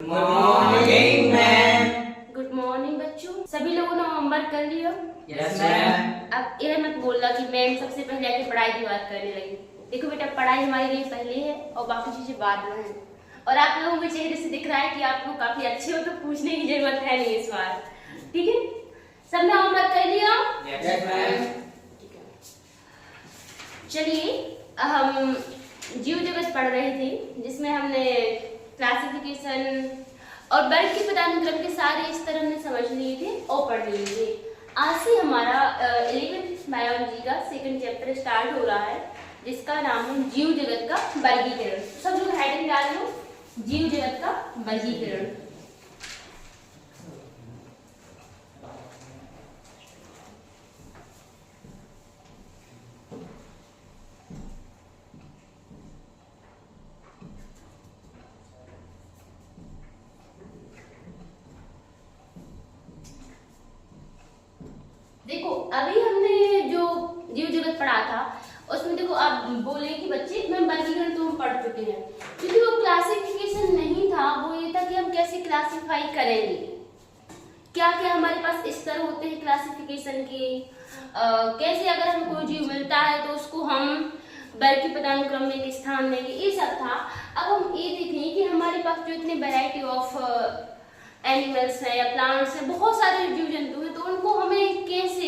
Morning ma'am. Good morning बच्चों, सभी लोगों ने होमवर्क कर लिया? Yes ma'am. अब यह मत बोलना कि मैम सबसे पहले आके पढ़ाई की बात करने लगी। देखो बेटा, पढ़ाई हमारे लिए पहले है और बाकी चीजें बाद में है। और आप लोगों के चेहरे से दिख रहा है कि आप लोग काफी अच्छे हो, तो पूछने की जरूरत है नहीं इस बार। ठीक है, सबने होमवर्क कर लिया? Yes ma'am. ठीक है, चलिए हम जीव जगत पढ़ रहे थे, जिसमें हमने क्लासिफिकेशन और वर्ग के पदानुक्रम के सारे स्तर हमने समझ लिए थे और पढ़ लिए थे। आज से हमारा 11th बायोलॉजी का सेकंड चैप्टर स्टार्ट हो रहा है, जिसका नाम है जीव जगत का वर्गीकरण। सब लोग हेडिंग डाल लो, जीव जगत का वर्गीकरण। देखो, अभी हमने जो जीव जगत पढ़ा था उसमें देखो आप बोले कि बच्चे मैं वर्गीकरण तो हम पढ़ चुके हैं, क्योंकि वो क्लासिफिकेशन नहीं था, वो ये था कि हम कैसे क्लासिफाई करेंगे, क्या क्या हमारे पास स्तर होते हैं क्लासिफिकेशन के, कैसे अगर हमको कोई जीव मिलता है तो उसको हम वर्ग के पदानुक्रम में एक स्थान देंगे, ये सब था। अब हम ये देखें कि हमारे पास जो इतने वैरायटी ऑफ एनिमल्स है या प्लांट्स है, बहुत सारे जीव जंतु हैं, तो उनको हमें कैसे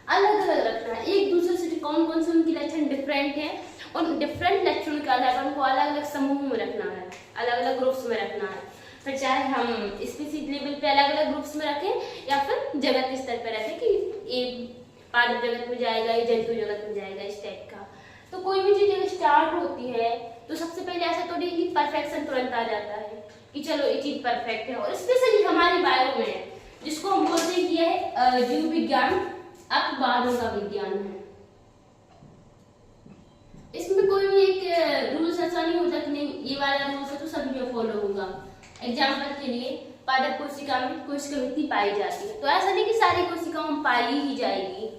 अलग अलग रखना है, एक दूसरे से कौन कौन से उनकी लक्षण डिफरेंट है, उन डिफरेंट लक्षणों के आधार पर उनको अलग अलग समूह में रखना है, अलग अलग ग्रुप्स में रखना है। फिर चाहे हम स्पीसीज लेवल पे अलग अलग ग्रुप्स में रखें या फिर जगत के स्तर पर रखें कि ये पादप जगत में जाएगा, ये जंतु जगत में जाएगा, इस टाइप का। तो कोई भी चीज जब स्टार्ट होती है तो सबसे पहले ऐसा तो नहीं कि परफेक्शन तुरंत आ जाता है कि चलो ये चीज परफेक्ट है। और स्पेशली हमारी बायो में है, जिसको हम बोलते हैं कि यह जीव विज्ञान अपवादों का विज्ञान है। इसमें कोई भी एक रूल्स ऐसा नहीं होता कि नहीं ये वाला रूल्स है तो सभी में फॉलो होगा। एग्जाम्पल के लिए पादप कोशिका में कोशिका वृत्ति पाई जाती है, तो ऐसा नहीं कि सारी कोशिकाओं में पाई ही जाएगी।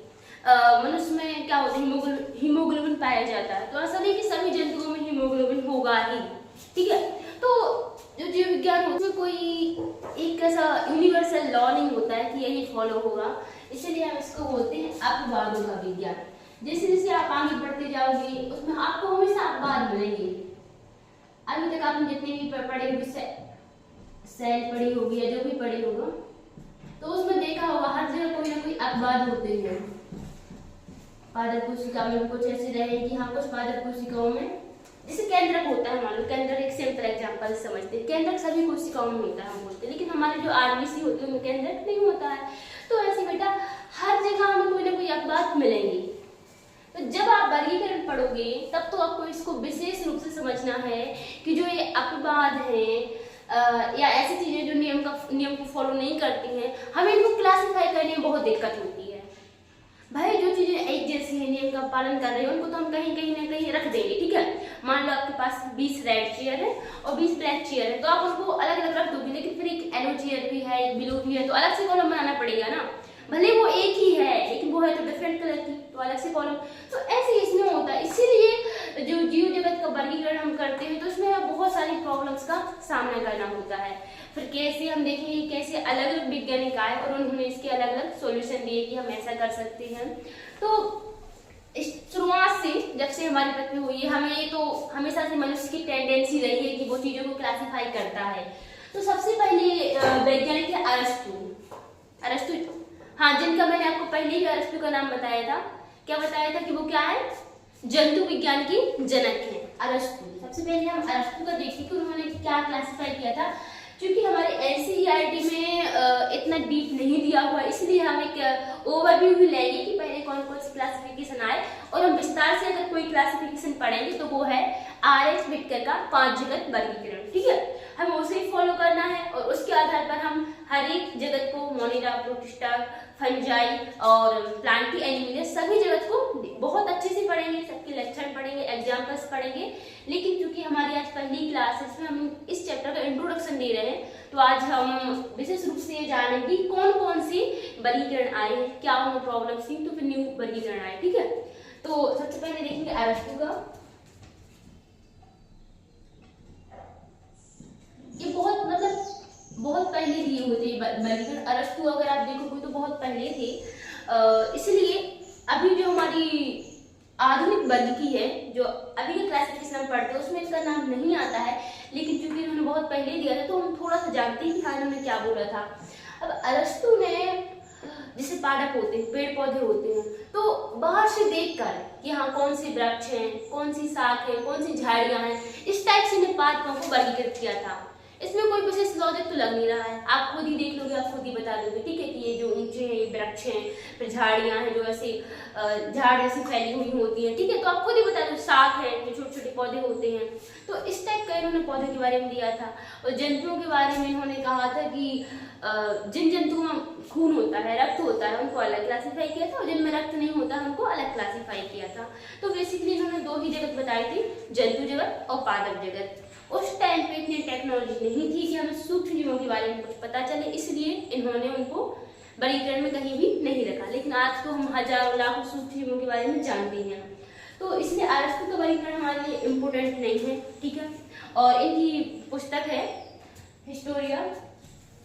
मनुष्य में क्या होता है, हीमोग्लोबिन पाया जाता है, तो ऐसा नहीं कि सभी जंतुओं में हीमोग्लोबिन होगा ही। ठीक है, तो जो जीव विज्ञान होता है उसमें कोई एक ऐसा यूनिवर्सल लॉ नहीं होता है कि यही फॉलो होगा, इसलिए हम इसको बोलते हैं अपवादों का विज्ञान। जैसे जैसे आप आगे बढ़ते जाओगे उसमें आपको हमेशा अपवाद मिलेंगे। अभी तक आपने जितने भी पढ़े होंगे, सेल पढ़ी होगी या जो भी पढ़ी होगा, तो उसमें देखा होगा हर जगह कोई ना कोई अपवाद होते हैं। पादप कोशिका में कुछ ऐसे रहे कि हाँ, कुछ पादप कोशिकाओं में जैसे केंद्रक होता है, मान लो केंद्रक एक सिंपल एग्जांपल समझते हैं, केंद्रक सभी कोशिकाओं में होता है हम बोलते हैं, लेकिन हमारे जो आरबीसी होते हैं उनमें केंद्रक नहीं होता है। तो ऐसे बेटा हर जगह हमें कोई ना कोई अपवाद मिलेंगे। तो जब आप वर्गीकरण पढ़ोगे तब तो आपको इसको विशेष रूप से समझना है कि जो ये अपवाद हैं या ऐसी चीजें जो नियम को फॉलो नहीं करती हैं, हमें इनको क्लासिफाई करने में बहुत दिक्कत होती है। भाई जो चीजें एक जैसी है, नियम का पालन कर रही है, उनको तो हम कहीं कहीं ना कहीं रख देंगे। ठीक है, मान लो आपके पास 20 रेड चेयर है और 20 ब्लैक चेयर है, तो आप उनको अलग अलग रख दोगे, लेकिन फिर एक येलो चेयर भी है, एक ब्लू भी है, तो अलग से कॉलम बनाना पड़ेगा ना। भले वो एक ही है लेकिन वो है तो डिफरेंट कलर की, तो अलग से कॉलम। तो ऐसे इसमें होता है, इसीलिए जो जीव जगत का वर्गीकरण हम करते हैं तो उसमें बहुत सारी प्रॉब्लम्स का सामना करना होता है। फिर कैसे हम देखेंगे कैसे अलग अलग वैज्ञानिक आए और उन्होंने इसके अलग अलग सॉल्यूशन दिए कि हम ऐसा कर सकते हैं। तो इस शुरुआत से जब से हमारी पृथ्वी हुई है, हमें तो हमेशा से मनुष्य की टेंडेंसी रही है कि वो चीजों को क्लासिफाई करता है। तो सबसे पहले वैज्ञानिक है अरस्तु, हाँ, जिनका मैंने आपको पहले ही अरस्तु का नाम बताया था। क्या बताया था कि वो क्या है, जंतु विज्ञान की जनक है अरस्तु। सबसे पहले हम अरस्तु का देखते कि उन्होंने क्या क्लासिफाई किया था। क्योंकि हमारे एनसीईआरटी में इतना डीप नहीं दिया हुआ, इसलिए हम एक ओवरव्यू भी लेंगे कि पहले कौन कौन से क्लासिफिकेशन आए, और हम विस्तार से अगर कोई क्लासिफिकेशन पढ़ेंगे तो वो है आर.एच. विटकर का 5 जगत वर्गीकरण। ठीक है, हमें उसे ही फॉलो करना है और उसके आधार पर हम हर एक जगत को, मोनिरा, प्रोटिस्टा, फंजाई और प्लांटी, एनिमल, सभी जगत को बहुत अच्छे से पढ़ेंगे, सबके लक्षण पढ़ेंगे, एग्जाम्पल्स पढ़ेंगे। लेकिन क्योंकि हमारी आज पहली क्लास है, इसमें हम इस चैप्टर का इंट्रोडक्शन दे रहे हैं, तो आज हम विशेष रूप से ये जानेंगे कौन कौन से वर्गीकरण आए हैं, क्या उनमें प्रॉब्लम थी, तो फिर न्यू वर्गीकरण आए। ठीक है, तो सबसे पहले देखेंगे अरस्तु का। ये बहुत मतलब वर्गीकरण अरस्तु अगर आप देखोगे तो बहुत पहले थे, इसलिए अभी जो हमारी आधुनिक वर्ग की है, जो अभी के क्लासिफिकेशन हम पढ़ते हैं उसमें इसका नाम नहीं आता है, लेकिन चूंकि इन्होंने बहुत पहले दिया था तो हम थोड़ा सा जानते हैं कि हाँ इन्होंने क्या बोला था। अब अरस्तु ने जैसे पादप होते हैं, पेड़ पौधे होते हैं, तो बाहर से देखकर कि हाँ कौन से वृक्ष हैं, कौन सी शाख है, कौन सी झाड़ियां हैं, इस टाइप से इन्हें पादपों को वर्गीकृत किया था। इसमें कोई विशेष लॉजिक तो लग नहीं रहा है, आप खुद ही देख लोगे, आप खुद ही बता दोगे, ठीक है, कि ये जो ऊंचे हैं ये वृक्ष हैं, फिर झाड़ियां हैं जो ऐसे झाड़ ऐसी फैली हुई होती हैं, ठीक है, तो आप खुद ही बता दो, शाख है जो छोटे छोटे पौधे होते हैं। तो इस टाइप का इन्होंने पौधे के बारे में दिया था। और जंतुओं के बारे में इन्होंने कहा था कि जिन जंतुओं में खून होता है, रक्त होता है, उनको अलग क्लासीफाई किया था, और जिनमें रक्त नहीं होता है उनको अलग क्लासीफाई किया था। तो बेसिकली इन्होंने दो ही जगत बताई थी, जंतु जगत और पादप जगत। उस टाइम पे इतनी टेक्नोलॉजी नहीं थी कि हमें सूक्ष्म जीवों के बारे में कुछ पता चले, इसलिए इन्होंने उनको वर्गीकरण में कहीं भी नहीं रखा। लेकिन आज तो हम हजारों लाखों सूक्ष्म जीवों के बारे में जानते हैं, तो इसलिए अरस्तु का वर्गीकरण हमारे लिए इम्पोर्टेंट नहीं है, ठीक है। और इनकी पुस्तक है हिस्टोरिया,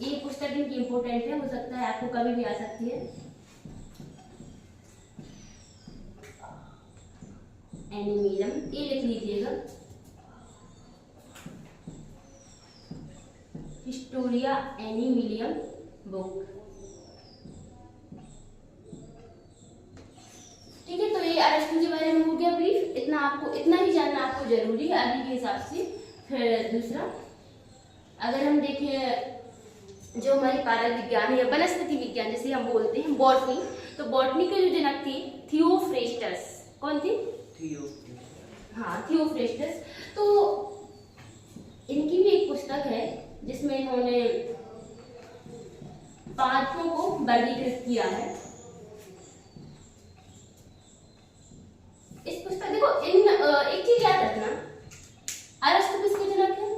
ये पुस्तक इनकी इम्पोर्टेंट है, हो सकता है आपको कभी भी आ सकती है। एनिमिलियम, ये लिख लीजिएगा, हिस्टोरिया एनिमिलियम बुक, ठीक है। तो ये अरस्तु के बारे में हो गया ब्रीफ, इतना ही जानना आपको जरूरी है अभी के हिसाब से। फिर दूसरा, अगर हम देखें जो हमारी पादप विज्ञान है या वनस्पति विज्ञान जैसे हम बोलते हैं, बॉटनी, तो बॉटनी के जो जनक थे थियोफ्रेस्टस, कौन थे? हाँ, थियोफ्रेस्टस। तो इनकी भी एक पुस्तक है जिसमें इन्होंने पादपों को वर्गीकृत किया है। इस पुस्तक देखो, एक चीज याद रखना, अरस्तु किसके जनक है?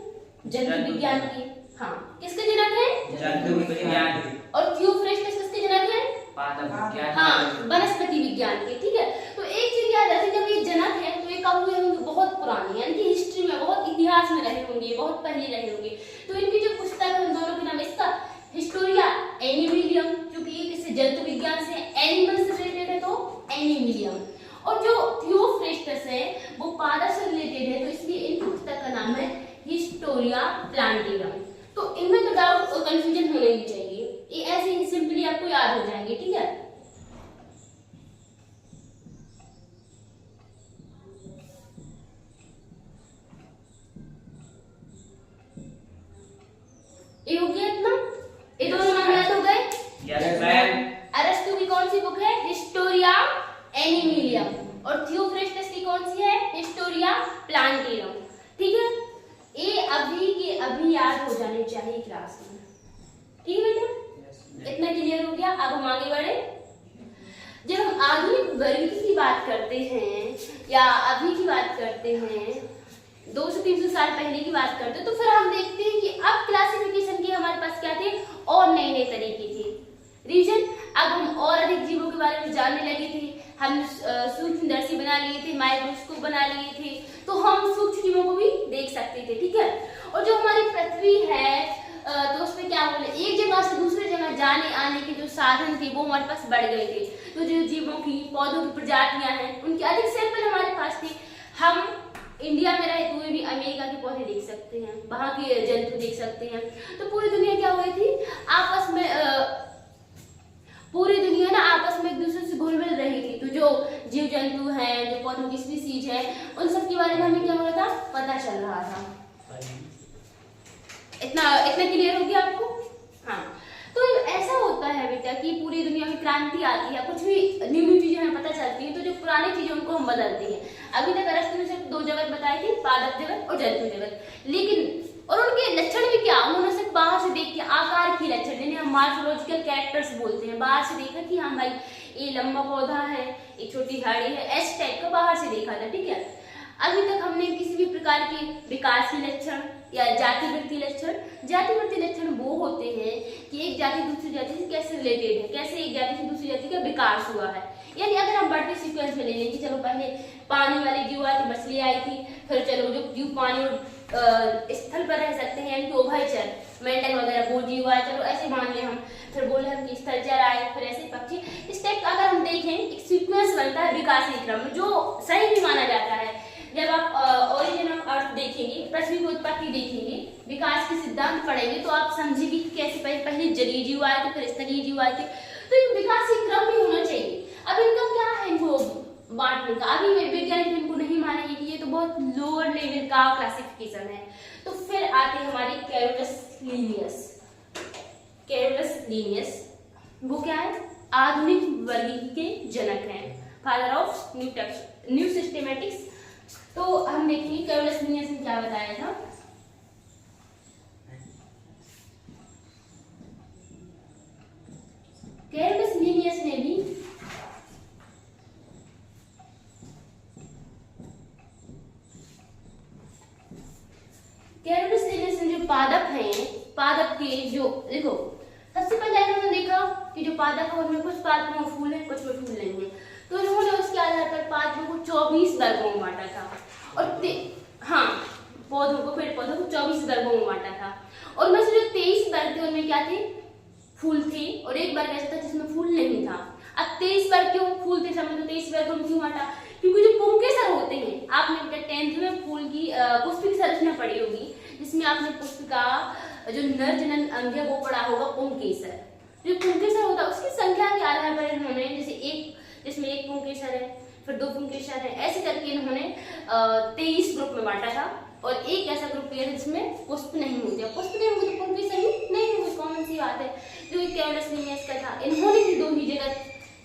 जंतु विज्ञान के। हाँ, किसके जनक है? जंतु विज्ञान के। और थियोफ्रेस्टस किसके जनक है? पादप विज्ञान। हाँ, वनस्पति विज्ञान के, ठीक है। तो एक चीज याद रखें, जब ये जनक है तो ये कब हुए होंगे? बहुत पुरानी, यानी कि हिस्ट्री में, बहुत इतिहास में रहे होंगे, बहुत पहले रहे होंगे। तो इनकी जो पुस्तक है उन दोनों के नाम, इसका हिस्टोरिया एनिमिलियम, क्योंकि ये किससे? जंतु विज्ञान से, एनिमल से रिलेटेड है तो एनिमिलियम। और जो थियोफ्रेस्टस है वो पादप से रिलेटेड है, तो इसलिए इनकी पुस्तक का नाम है हिस्टोरिया प्लांटिनम। तो इनमें तो डाउट और कंफ्यूजन होना नहीं चाहिए, ये ऐसे ही सिंपली आपको याद हो जाएंगे, ठीक है। ये हो गया इतना, ये दोनों नाम याद हो गए? Yes ma'am. अरस्तु की कौन सी बुक है? हिस्टोरिया एनिमिलियम। और थियोफ्रेस्टस की कौन सी है? हिस्टोरिया प्लांटिनम, ठीक है। ये अभी के अभी याद हो जाने चाहिए क्लास में, ठीक है बेटा? इतना क्लियर हो गया। अब हम आगे बढ़े। जब हम आधुनिक वर्ग की बात करते हैं या अभी की बात करते हैं, 200-300 साल पहले की बात करते हैं, तो फिर हम देखते हैं कि अब क्लासिफिकेशन के हमारे पास क्या थे? और नए नए तरीके थे। रीजन, अब हम और अधिक जीवों के बारे में जानने लगे थे, हम सूक्ष्मदर्शी बना लिए थे, माइक्रोस्कोप बना लिए थे, तो हम सूक्ष्म जीवों को भी देख सकते थे, ठीक है। और जो हमारी पृथ्वी है तो उसमें क्या बोले, एक जगह से दूसरी जगह जाने आने के जो साधन थे वो हमारे पास बढ़ गए थे। तो जो जीवों की, पौधों की प्रजातियां हैं, उनके अधिक सैंपल हमारे पास थे। हम इंडिया में रहे हुए भी अमेरिका के पौधे देख सकते हैं, वहां के जंतु देख सकते हैं। तो पूरी दुनिया क्या हुई थी आपस में, पूरी दुनिया ना आपस में एक दूसरे से घुल मिल रही थी। तो जो जीव जंतु हैं, जो पौधों की स्पीसीज है, उन सब के बारे में हमें क्या हो रहा था? पता चल रहा था। इतना क्लियर हो गया आपको? हाँ। तो ऐसा होता है बेटा कि पूरी दुनिया में क्रांति आती है, कुछ भी न्यू न्यू चीजें हमें पता चलती हैं, तो जो पुरानी चीजें उनको हम बदलते हैं। अभी तक अरस्तु ने सिर्फ 2 जगत बताए थे, पादप जगत और जंतु जगत, लेकिन और उनके लक्षण भी क्या, उन्होंने सिर्फ बाहर से देख के आकार के लक्षण, जिन्हें हम मार्फोलॉजिकल कैरेक्टर्स बोलते हैं, बाहर से देखा कि हाँ भाई ये लंबा पौधा है, ये छोटी झाड़ी है, ऐसे टाइप का बाहर से देखा था, ठीक है। अभी तक हमने किसी भी प्रकार के विकास के लक्षण या जातिवृत्ति लक्षण वो होते हैं कि एक जाति दूसरी जाति से कैसे रिलेटेड है, कैसे एक जाति से दूसरी जाति का विकास हुआ है। यानी अगर हम बढ़ते सीक्वेंस में ले लें कि चलो पहले पानी वाले जीव आए थे, मछली आई थी, फिर चलो जो जीव पानी और स्थल पर रह सकते हैं, यानी कि उभयचर, मेंढक वगैरह, बोजी हुआ, चलो ऐसे मान लें हम। फिर बोले हम कि स्थलचर आए, फिर ऐसे पक्षी। इस टाइप का अगर हम देखें एक सीक्वेंस बनता है विकासीय क्रम, जो सही भी माना जाता है। जब आप ओरिजिन ऑफ अर्थ देखेंगे, पृथ्वी की उत्पत्ति देखेंगे, विकास के सिद्धांत पढ़ेंगे, तो आप समझेंगे कि कैसे पहले जलीय जीव आए थे, फिर स्थलीय जीव आए थे। तो ये विकासीय क्रम भी होना चाहिए। अब इनका क्या है, इनको बांटने का अभी वैज्ञानिक इनको नहीं मानेंगे कि ये तो बहुत लोअर लेवल का क्लासिफिकेशन है। तो फिर आते हैं हमारे कैरोलस लीनियस। कैरोलस लीनियस वो क्या है, आधुनिक वर्गीकरण के जनक हैं, फादर ऑफ न्यू सिस्टेमेटिक्स। तो हम देखेंगे कैरोलस लीनियस ने क्या बताया था। कैरोलस लीनियस ने भी कैरोलस लीनियस ने जो पादप हैं, पादप के जो देखो, सबसे पहले इन्होंने देखा कि जो पादप है उनमें कुछ पादपों में फूल है, कुछ में फूल नहीं है। तो इन्होंने उसके आधार पर पादपों को 24 वर्गों में बांटा था। और हाँ, पौधों को, पेड़ पौधों को 24 वर्गों में बांटा था। और उनमें से जो 23 वर्ग थे उनमें क्या थे, फूल थे, और एक वर्ग ऐसा था जिसमें फूल नहीं था। अब 23 वर्ग क्यों, फूल थे समझो, 23 वर्गों में क्यों बांटा, क्योंकि जो पुंकेसर होते हैं, आपने 10th में फूल की पुष्प की संरचना पढ़ी होगी, जिसमें आपने पुष्प का जो नर जनन अंग है वो पढ़ा होगा, पुंकेसर। जो पुंकेसर होता है उसकी संख्या के आधार पर इन्होंने जैसे एक, जिसमें एक पुंकेसर है, फिर 2 पुंकेसर है, ऐसे करके इन्होंने 23 ग्रुप में बांटा था। और एक ऐसा ग्रुप लिया जिसमें पुष्प नहीं होते, पुष्प नहीं होंगे तो पुंकेसर ही नहीं होंगे, कॉमन सी बात है। जो कैरोलस लीनियस का था, इन्होंने भी 2 ही जगत,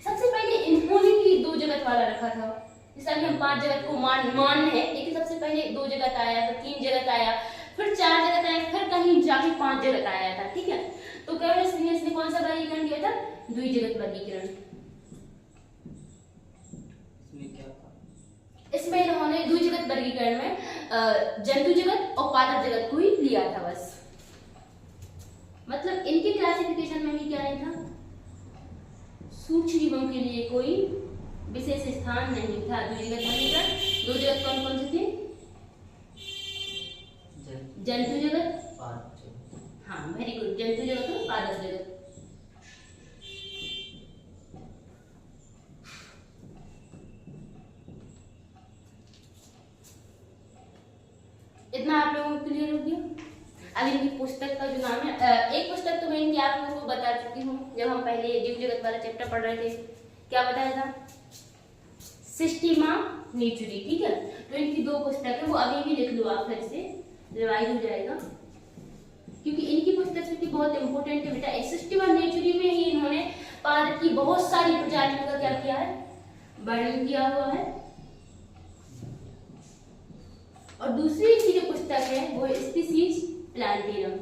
सबसे पहले इन्होंने भी 2 जगत वाला रखा था। जैसा कि हम 5 जगत को मान है, लेकिन सबसे पहले 2 जगत आया, फिर 3 जगत आया, फिर 4 जगत आया, फिर कहीं जाके 5 जगत आया था। ठीक है, तो कैरोलस लीनियस ने कौन सा वर्गीकरण किया था, द्विजगत वर्गीकरण। इसमें इन्होंने द्विजगत वर्गीकरण में जंतु जगत और पादप जगत को ही लिया था बस। मतलब इनके क्लासिफिकेशन में भी क्या नहीं था, सूक्ष्म जीवों के लिए कोई विशेष स्थान नहीं था। द्विजगत वर्गीकरण, 2 जगत कौन कौन से थे, जंतु जगत, हाँ वेरी गुड, जंतु जगत और पादप जगत। इतना आप लोगों को क्लियर हो गया। अब इनकी पुस्तक का जो नाम है, एक पुस्तक तो मैं इनकी आप लोगों को बता चुकी हूँ जब हम पहले जीव जगत वाला चैप्टर पढ़ रहे थे। क्या बताया था, सिस्टीमा नेचुरी। ठीक है, तो इनकी 2 पुस्तक है, वो अभी भी लिख लो आप, फिर से रिवाइज हो जाएगा, क्योंकि इनकी पुस्तक भी बहुत इंपॉर्टेंट है बेटा। सिस्टीमा नेचुरी में ही इन्होंने पादप की बहुत सारी प्रजातियों का क्या किया है, वर्णन किया हुआ है। और दूसरी इनकी जो पुस्तक है वो स्पीसीज प्लांटेरम।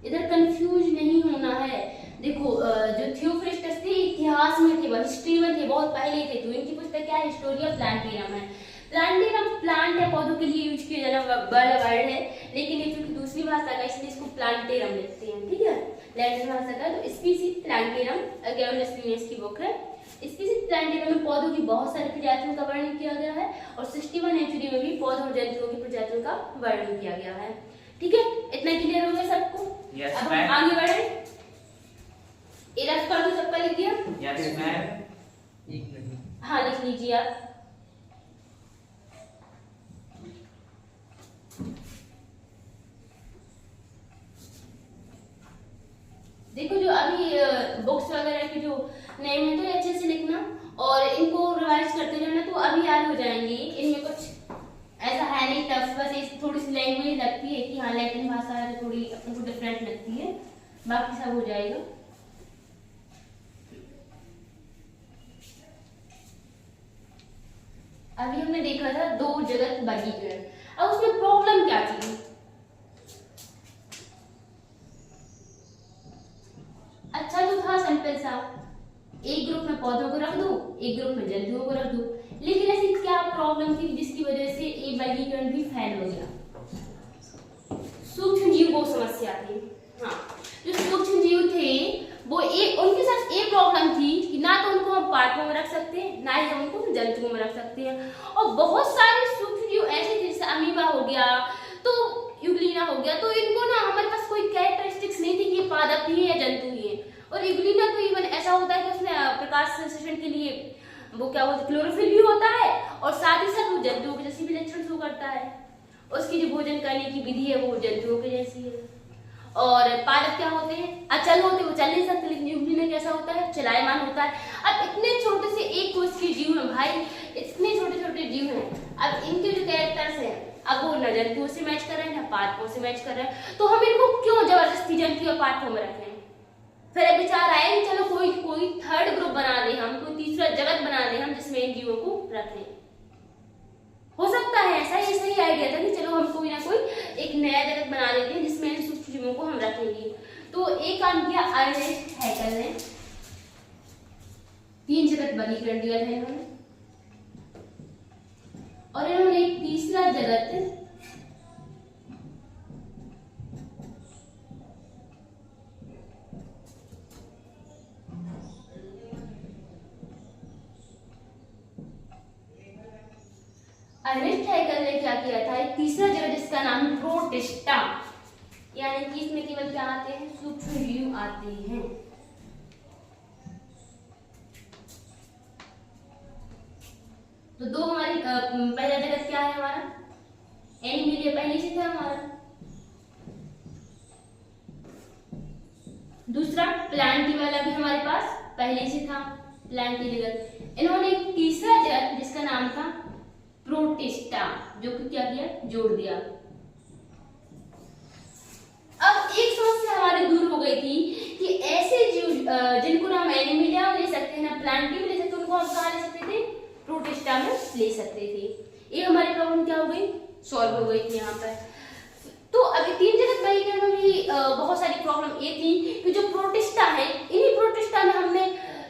इधर कंफ्यूज नहीं होना है। देखो जो थियोफ्रिस्टस थे इतिहास में थे, वह हिस्ट्री में थे, बहुत पहले थे। तो इनकी पुस्तक क्या है, हिस्टोरी ऑफ प्लांटेरम है। प्लांटेरम प्लांट या पौधों के लिए यूज किया जाना वाला वर्ड है, लेकिन ये चूंकि दूसरी भाषा का इसलिए इसको प्लांटेरम लिखते हैं। ठीक है, लैटिन भाषा का। तो स्पीसीज प्लांटेरम कैरोलस लीनियस की बुक है। स्पीसीज प्लांटेरम में पौधों की बहुत सारी प्रजातियों का वर्णन किया गया है, और सिस्टीमा नेचुरी में भी पौधों और जंतुओं की प्रजातियों का वर्णन किया गया है। ठीक है, इतना क्लियर हो गया सबको? yes, अब हम आगे बढ़े। रफ कर दो, सबका लिख दिया? yes, ma'am. हाँ लिख लीजिए आप। देखो जो अभी बुक्स वगैरह के जो नेम है तो अच्छे से लिखना, और इनको रिवाइज करते रहना, तो अभी याद हो जाएंगे। इनमें कुछ ऐसा है नहीं टफ, बस इस थोड़ी सी लैंग्वेज लगती है कि हाँ लैटिन भाषा है तो थोड़ी अपने को डिफरेंट लगती है, बाकी सब हो जाएगा। अभी हमने देखा था 2 जगत वर्गीकरण। अब उसमें प्रॉब्लम क्या थी? अच्छा तो था सिंपल सा, एक ग्रुप में पौधों को रख दो, एक ग्रुप में जंतुओं को रख दो। लेकिन ऐसी क्या प्रॉब्लम थी जिसकी वजह से ये वर्गीकरण भी फेल हो गया? सूक्ष्म जीव वो समस्या थी। हाँ, जो सूक्ष्म जीव थे वो उनके साथ एक प्रॉब्लम थी कि ना तो उनको हम पादपों में रख सकते हैं, ना ही हम उनको जंतुओं में रख सकते हैं। और बहुत सारे सूक्ष्म जीव ऐसे जैसे अमीबा हो गया, तो यूग्लिना हो गया, तो इनको ना हमारे पास कोई कैरेक्टरिस्टिक्स नहीं थी कि ये पादप ही है, जंतु ही है। और यूग्लिना तो इवन ऐसा होता है कि उसमें प्रकाश संश्लेषण के लिए वो क्या होता है, क्लोरोफिल भी होता है, और साथ ही साथ वो जंतुओं के जैसे भी लक्षण शो करता है। उसकी जो भोजन करने की विधि है वो जंतुओं के जैसी है। और पादप क्या होते हैं, अचल होते, वो चल नहीं सकते, लेकिन यूग्लिना कैसा होता है, चलायमान होता है। अब इतने छोटे से एक कोश के जीव हैं भाई, इतने छोटे छोटे जीव हैं, अब इनके जो कैरेक्टर्स हैं, अब वो न जंतुओं से मैच कर रहे हैं, न पादपों से मैच कर रहे हैं, तो हम इनको क्यों जबरदस्ती जंतु या पादपों में रखें। फिर अब विचार आया कि चलो कोई थर्ड ग्रुप बना दे, हम कोई तीसरा जगत बना दे हम, जिसमें इन जीवों को रखें। हो सकता है ऐसा, ये सही आइडिया था कि चलो हम कोई ना कोई एक नया जगत बना देते हैं जिसमें इन सूक्ष्म जीवों को हम रखेंगे। तो एक काम किया अर्नेस्ट हैकेल ने, 3 जगत वर्गीकरण दिया था इन्होंने, और इन्होंने एक तीसरा जगत अर्नेस्ट हैकेल ने क्या किया था, एक तीसरा जगत जिसका नाम प्रोटिस्टा, यानी कि इसमें केवल क्या आते हैं, सूक्ष्म जीव आते हैं। तो दो हमारी पहला जगत क्या है हमारा, एनिमेलिया पहले से था हमारा, दूसरा प्लांटी वाला भी हमारे पास पहले से था, प्लांटी जगत। इन्होंने एक तीसरा जगत जिसका नाम था प्रोटिस्टा, जो कि क्या किया, जोड़ दिया। अब एक समस्या हमारी दूर हो गई थी कि ऐसे जीव जिनको ना हम एनिमेलिया ले सकते हैं, ना प्लांटी में ले सकते, उनको हम कहाँ ले सकते थे, प्रोटिस्टा में ले सकते थे। ये हमारी प्रॉब्लम क्या हो गई, सॉल्व हो गई थी यहाँ पर। तो अभी 3 जगत वर्गीकरण में भी बहुत सारी प्रॉब्लम ये थी कि जो प्रोटिस्टा है, इन्हीं प्रोटिस्टा में हमने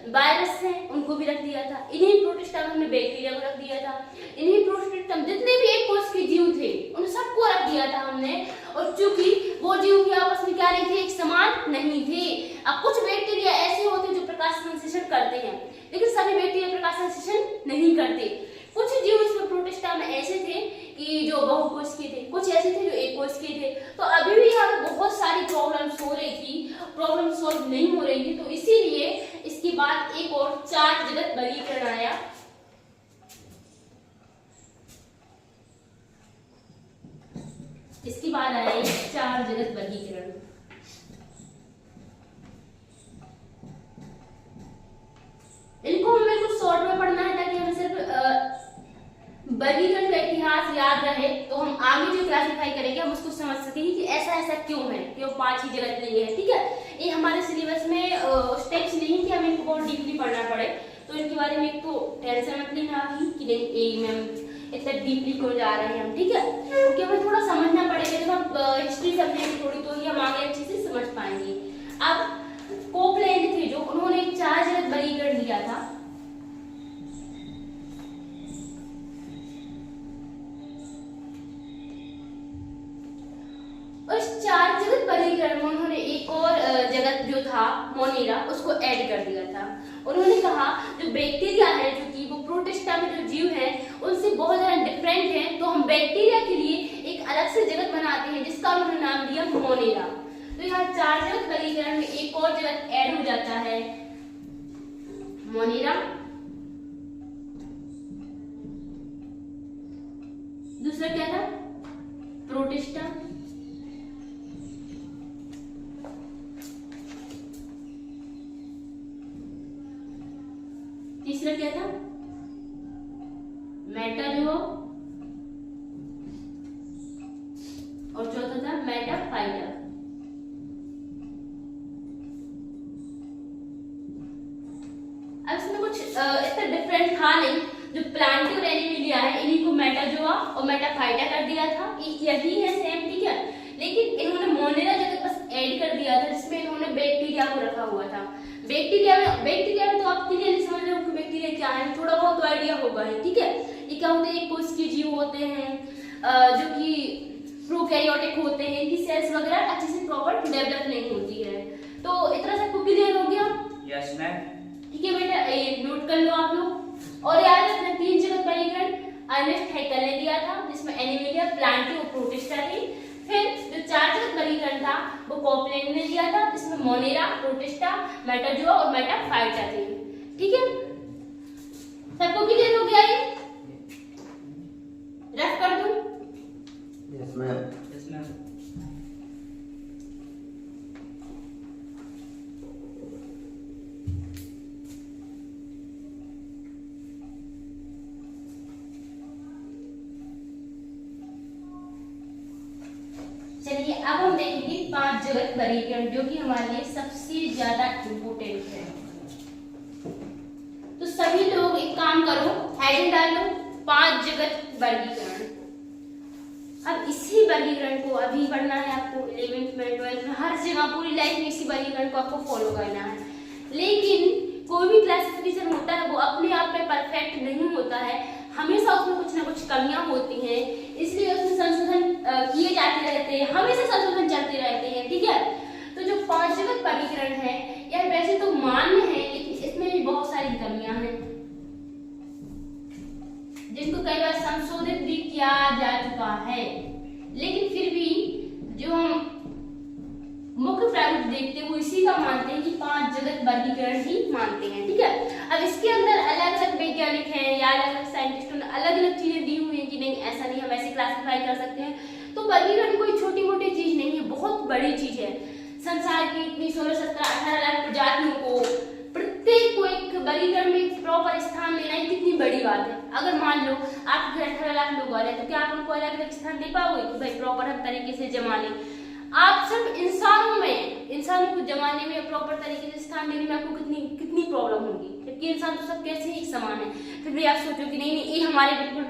वायरस हैं उनको भी रख दिया था, इन्हीं प्रोटिस्टा में हमने बैक्टीरिया को रख दिया था, इन्हीं प्रोटिस्टा में जितने भी एक कोश के जीव थे उन सबको रख दिया था हमने। और चूंकि वो जीव भी आपस में क्या नहीं थे, एक समान नहीं थे। अब कुछ बैक्टीरिया ऐसे होते हैं जो प्रकाश संश्लेषण करते हैं, लेकिन सभी बैक्टीरिया प्रकाश संश्लेषण नहीं करते। कुछ जीव इसमें प्रोटिस्टा में ऐसे थे कि जो बहुकोश के थे, कुछ ऐसे थे जो एक कोश के थे। तो अभी भी यहाँ पे बहुत सारी प्रॉब्लम्स हो रही थी, प्रॉब्लम सॉल्व नहीं हो रही थी, तो इसीलिए इसके बाद एक और 4 जगत वर्गीकरण आया। इसके बाद आया एक 4 जगत वर्गीकरण। इनको हमें कुछ शॉर्ट में पढ़ना है ताकि हमें सिर्फ वर्गीकरण का इतिहास याद रहे, तो हम आगे जो क्लासिफाई करेंगे हम उसको समझ सकेंगे कि ऐसा ऐसा क्यों है, क्यों 5 ही जगत लिए हैं। ठीक है, ये हमारे सिलेबस में स्टेप्स नहीं कि हमें इनको बहुत डीपली पढ़ना पड़े, तो इनके बारे में एक तो टेंशन मत लेना अभी कि नहीं मैम इतना डीपली क्यों जा रहे हैं हम। ठीक है, क्योंकि हमें थोड़ा समझना पड़ेगा, जब हम हिस्ट्री समझेंगे थोड़ी तो ही हम आगे अच्छे से समझ पाएंगे। अब कोपलैंड थे जो, उन्होंने एक 4 जगत वर्गीकरण दिया था। उस 4 जगत वर्गीकरण में उन्होंने एक और जगत जो था मोनेरा, उसको ऐड कर दिया था। उन्होंने कहा जो बैक्टीरिया है, जो कि वो प्रोटिस्टा में जो जीव है उनसे बहुत ज्यादा डिफरेंट है, तो हम बैक्टीरिया के लिए एक अलग से जगत बनाते हैं जिसका उन्होंने नाम दिया मोनेरा। तो यहाँ 4 जगत वर्गीकरण में एक और जगत ऐड हो जाता है, मोनेरा। दूसरा क्या था, प्रोटिस्टा। तीसरा क्या था, मेटाजोआ, और चौथा था मेटाफाइटा। अब इसमें कुछ इतना डिफरेंट था नहीं, जो प्लांटी और एनिमेलिया है इन्हीं को मेटाजोआ और मेटाफाइटा कर दिया था, यही है सेम। ठीक है, लेकिन इन्होंने मोनेरा जगह बस ऐड कर दिया था जिसमें इन्होंने बैक्टीरिया को रखा हुआ था। बैक्टीरिया में तो आप क्लियरली समझ रहे हो कि बैक्टीरिया क्या है, थोड़ा बहुत तो आइडिया होगा ही। ठीक है, ये क्या होते हैं, कोश के जीव होते हैं जो कि प्रोकैरियोटिक होते हैं, कि सेल्स वगैरह अच्छे से प्रॉपर डेवलप नहीं होती है। तो इतना सबको क्लियर हो गया? Yes ma'am. ठीक है बेटा, ये नोट कर लो आप लोग। और याद रखना 3 जगत वर्गीकरण अर्नेस्ट हैकेल ने दिया था, जिसमें एनिमेलिया, प्लांटी और प्रोटिस्टा थी। फिर जो 4 जगत वर्गीकरण था वो कॉपलैंड ने दिया था, जिसमें मोनेरा, प्रोटिस्टा, मेटाजोआ और मेटाफाइटा थी। ठीक है, सबको क्लियर हो गया? ये रफ कर दूं? Yes ma'am. Yes ma'am. चलिए अब हम देखेंगे 5 जगत वर्गीकरण, जो कि हमारे लिए सबसे ज्यादा इम्पोर्टेंट है। तो सभी लोग एक काम करो, हेडिंग डाल लो 5 जगत वर्गीकरण। अब इसी वर्गीकरण को अभी पढ़ना है आपको 11th में 12th में, हर जगह पूरी लाइफ में इसी वर्गीकरण को आपको फॉलो करना है। लेकिन कोई भी क्लासिफिकेशन होता है वो अपने आप में परफेक्ट नहीं होता है, हमेशा उसमें कुछ ना कुछ कमियां होती हैं, इसलिए उसमें संशोधन किए जाते रहते हैं, हमेशा संशोधन चलते रहते हैं। ठीक है, तो जो 5 जगत वर्गीकरण है यह वैसे तो मान्य है, लेकिन इसमें भी बहुत सारी कमियां हैं जिनको कई बार संशोधित भी किया जा चुका है। लेकिन फिर भी जो हम मुख्य प्रारूप देखते हैं वो इसी का मानते हैं कि 5 जगत वर्गीकरण ही मानते हैं। ठीक है, अब इसके अंदर अलग अलग वैज्ञानिक हैं या अलग अलग साइंटिस्टों ने अलग अलग चीजें दी हुई हैं कि नहीं ऐसा नहीं, हम ऐसे क्लासिफाई कर सकते हैं। तो वर्गीकरण कोई छोटी मोटी चीज नहीं है, बहुत बड़ी चीज है। संसार की इतनी 16, 17, 18 लाख प्रजातियों को प्रत्येक को एक वर्गीकरण में प्रॉपर स्थान देना ही कितनी बड़ी बात है। अगर मान लो आपके घर 18 लाख लोग आ रहे हैं तो क्या आप उनको अलग अलग स्थान दे पाओगे कि भाई प्रॉपर हर तरीके से जमा लें? आप सिर्फ इंसानों को जमाने में प्रॉपर तरीके से स्थान देने में आपको कितनी प्रॉब्लम होगी, जबकि इंसान तो सब कैसे ही समान है। फिर भी आप सोचो कि नहीं ये हमारे बिल्कुल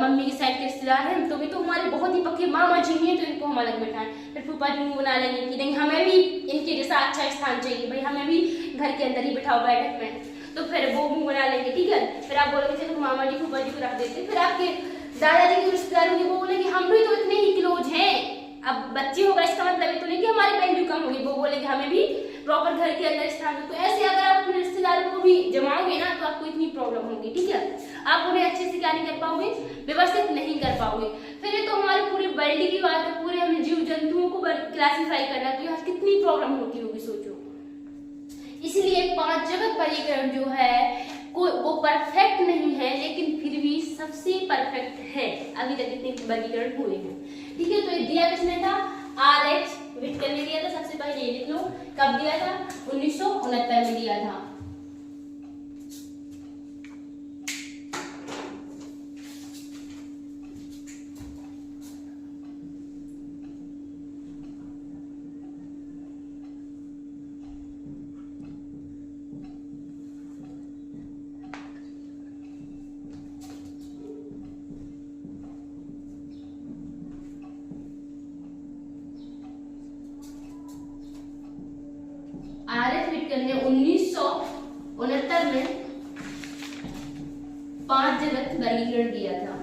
मम्मी की साइड के रिश्तेदार हैं, तो भी तो हमारे बहुत ही पक्के मामा जी हैं, तो इनको हम अलग बैठाएं। फिर फूफा जी को बना लेंगे कि नहीं हमें भी इनके जैसा अच्छा स्थान चाहिए, भाई हमें भी घर के अंदर ही बिठाओ बैठक में, तो फिर वो मुंह बना लेंगे। ठीक है, फिर आप बोलोगे चलो मामा जी फूफा जी को रख देते, फिर आपके दादाजी के रिश्तेदार होंगे वो बोलेंगे हम भी तो इतने ही क्लोज हैं। अब बच्चे होगा इसका मतलब ये तो नहीं कि हमारी वैल्यू कम होगी, वो बोलेंगे हमें भी प्रॉपर घर के अंदर स्थान दो। तो ऐसे अगर आप अपने रिश्तेदारों को भी जमाओगे ना तो आपको इतनी प्रॉब्लम होगी। ठीक है, आप उन्हें अच्छे से क्या नहीं कर पाओगे, व्यवस्थित नहीं कर पाओगे। फिर ये तो हमारे पूरे वर्ल्ड की बात है, पूरे हमें जीव जंतुओं को क्लासिफाई करना, तो यहाँ कितनी प्रॉब्लम होती होगी सोचो। इसलिए 5 जगत वर्गीकरण जो है वो परफेक्ट नहीं है, लेकिन फिर भी सबसे परफेक्ट है। अभी तक इतने वर्गीकरण हुए हैं। ठीक है, तो ये दिया किसने था? R.H. विटकर ने दिया था। सबसे पहले ये लिख लो, कब दिया था? 1969 में दिया था। R.H. विटकर ने 1969 में 5 जगत वर्गीकरण दिया था।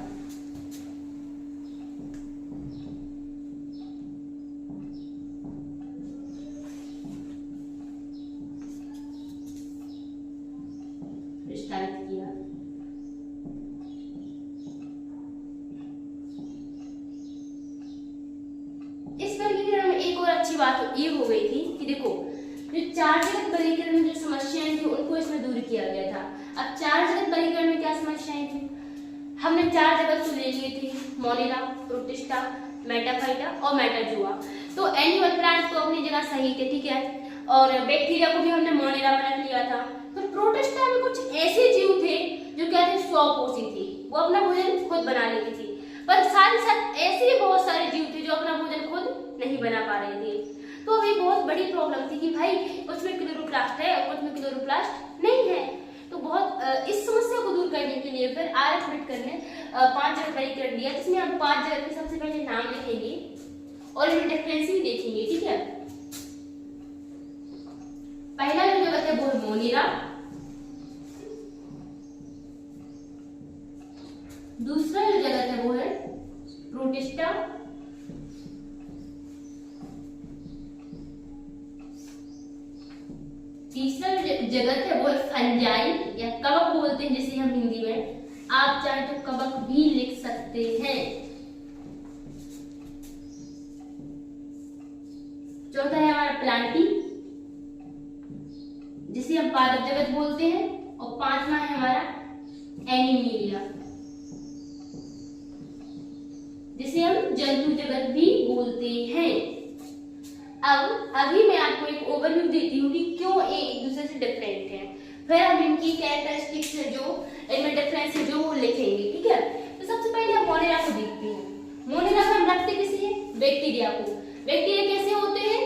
विस्तारित किया। इस वर्गीकरण में एक और अच्छी बात ये हो गई थी कि देखो जो 4 जगत वर्गीकरण में जो समस्याएं थी उनको इसमें दूर किया गया था। अब 4 जगत वर्गीकरण में क्या समस्याएं थी? हमने 4 जगत तो ले लिए थे, मोनेरा, प्रोटिस्टा, मेटाफाइटा और मेटाजोआ। तो एनिमल प्लांट तो अपनी जगह सही थे, ठीक है, और बैक्टीरिया को भी हमने मोनेरा में रख लिया था। तो प्रोटिस्टा में कुछ ऐसे जीव थे जो क्या थे, स्वपोषी थी, वो अपना भोजन खुद बना लेती थी। पर साथ ही साथ ऐसे बहुत सारे जीव थे जो अपना भोजन खुद नहीं बना पा रहे थे। तो अभी बहुत बड़ी प्रॉब्लम थी कि भाई कुछ में क्लोरोप्लास्ट है और कुछ में क्लोरोप्लास्ट नहीं है। तो बहुत इस समस्या को दूर करने के लिए फिर R.H. विटकर ने 5 जगत वर्गीकरण दिया, जिसमें हम 5 जगत के सबसे पहले नाम लिखेंगे और इनमें डिफरेंस भी देखेंगे। ठीक है, पहला जो जगत है वो है मोनेरा, दूसरा जो जगत है वो है प्रोटिस्टा, तीसरा जगत है वो है फंजाई या कवक बोलते हैं जिसे हम हिंदी में। आप चाहे तो कवक भी लिख सकते हैं। चौथा है हमारा प्लांटी जिसे हम पादप जगत बोलते हैं। और पांचवा है हमारा एनिमेलिया जिसे हम जंतु जगत भी बोलते हैं। अब अभी मैं आपको एक ओवरव्यू देती हूँ कि क्यों ये एक दूसरे से डिफरेंट है, फिर हम इनकी कैरेक्टरिस्टिक्स है जो इनमें डिफरेंस है जो वो लिखेंगे, ठीक है। तो सबसे पहले हम मोनेरा को देखते हैं। मोनेरा में हम रखते किसे हैं? बैक्टीरिया को। बैक्टीरिया कैसे होते हैं?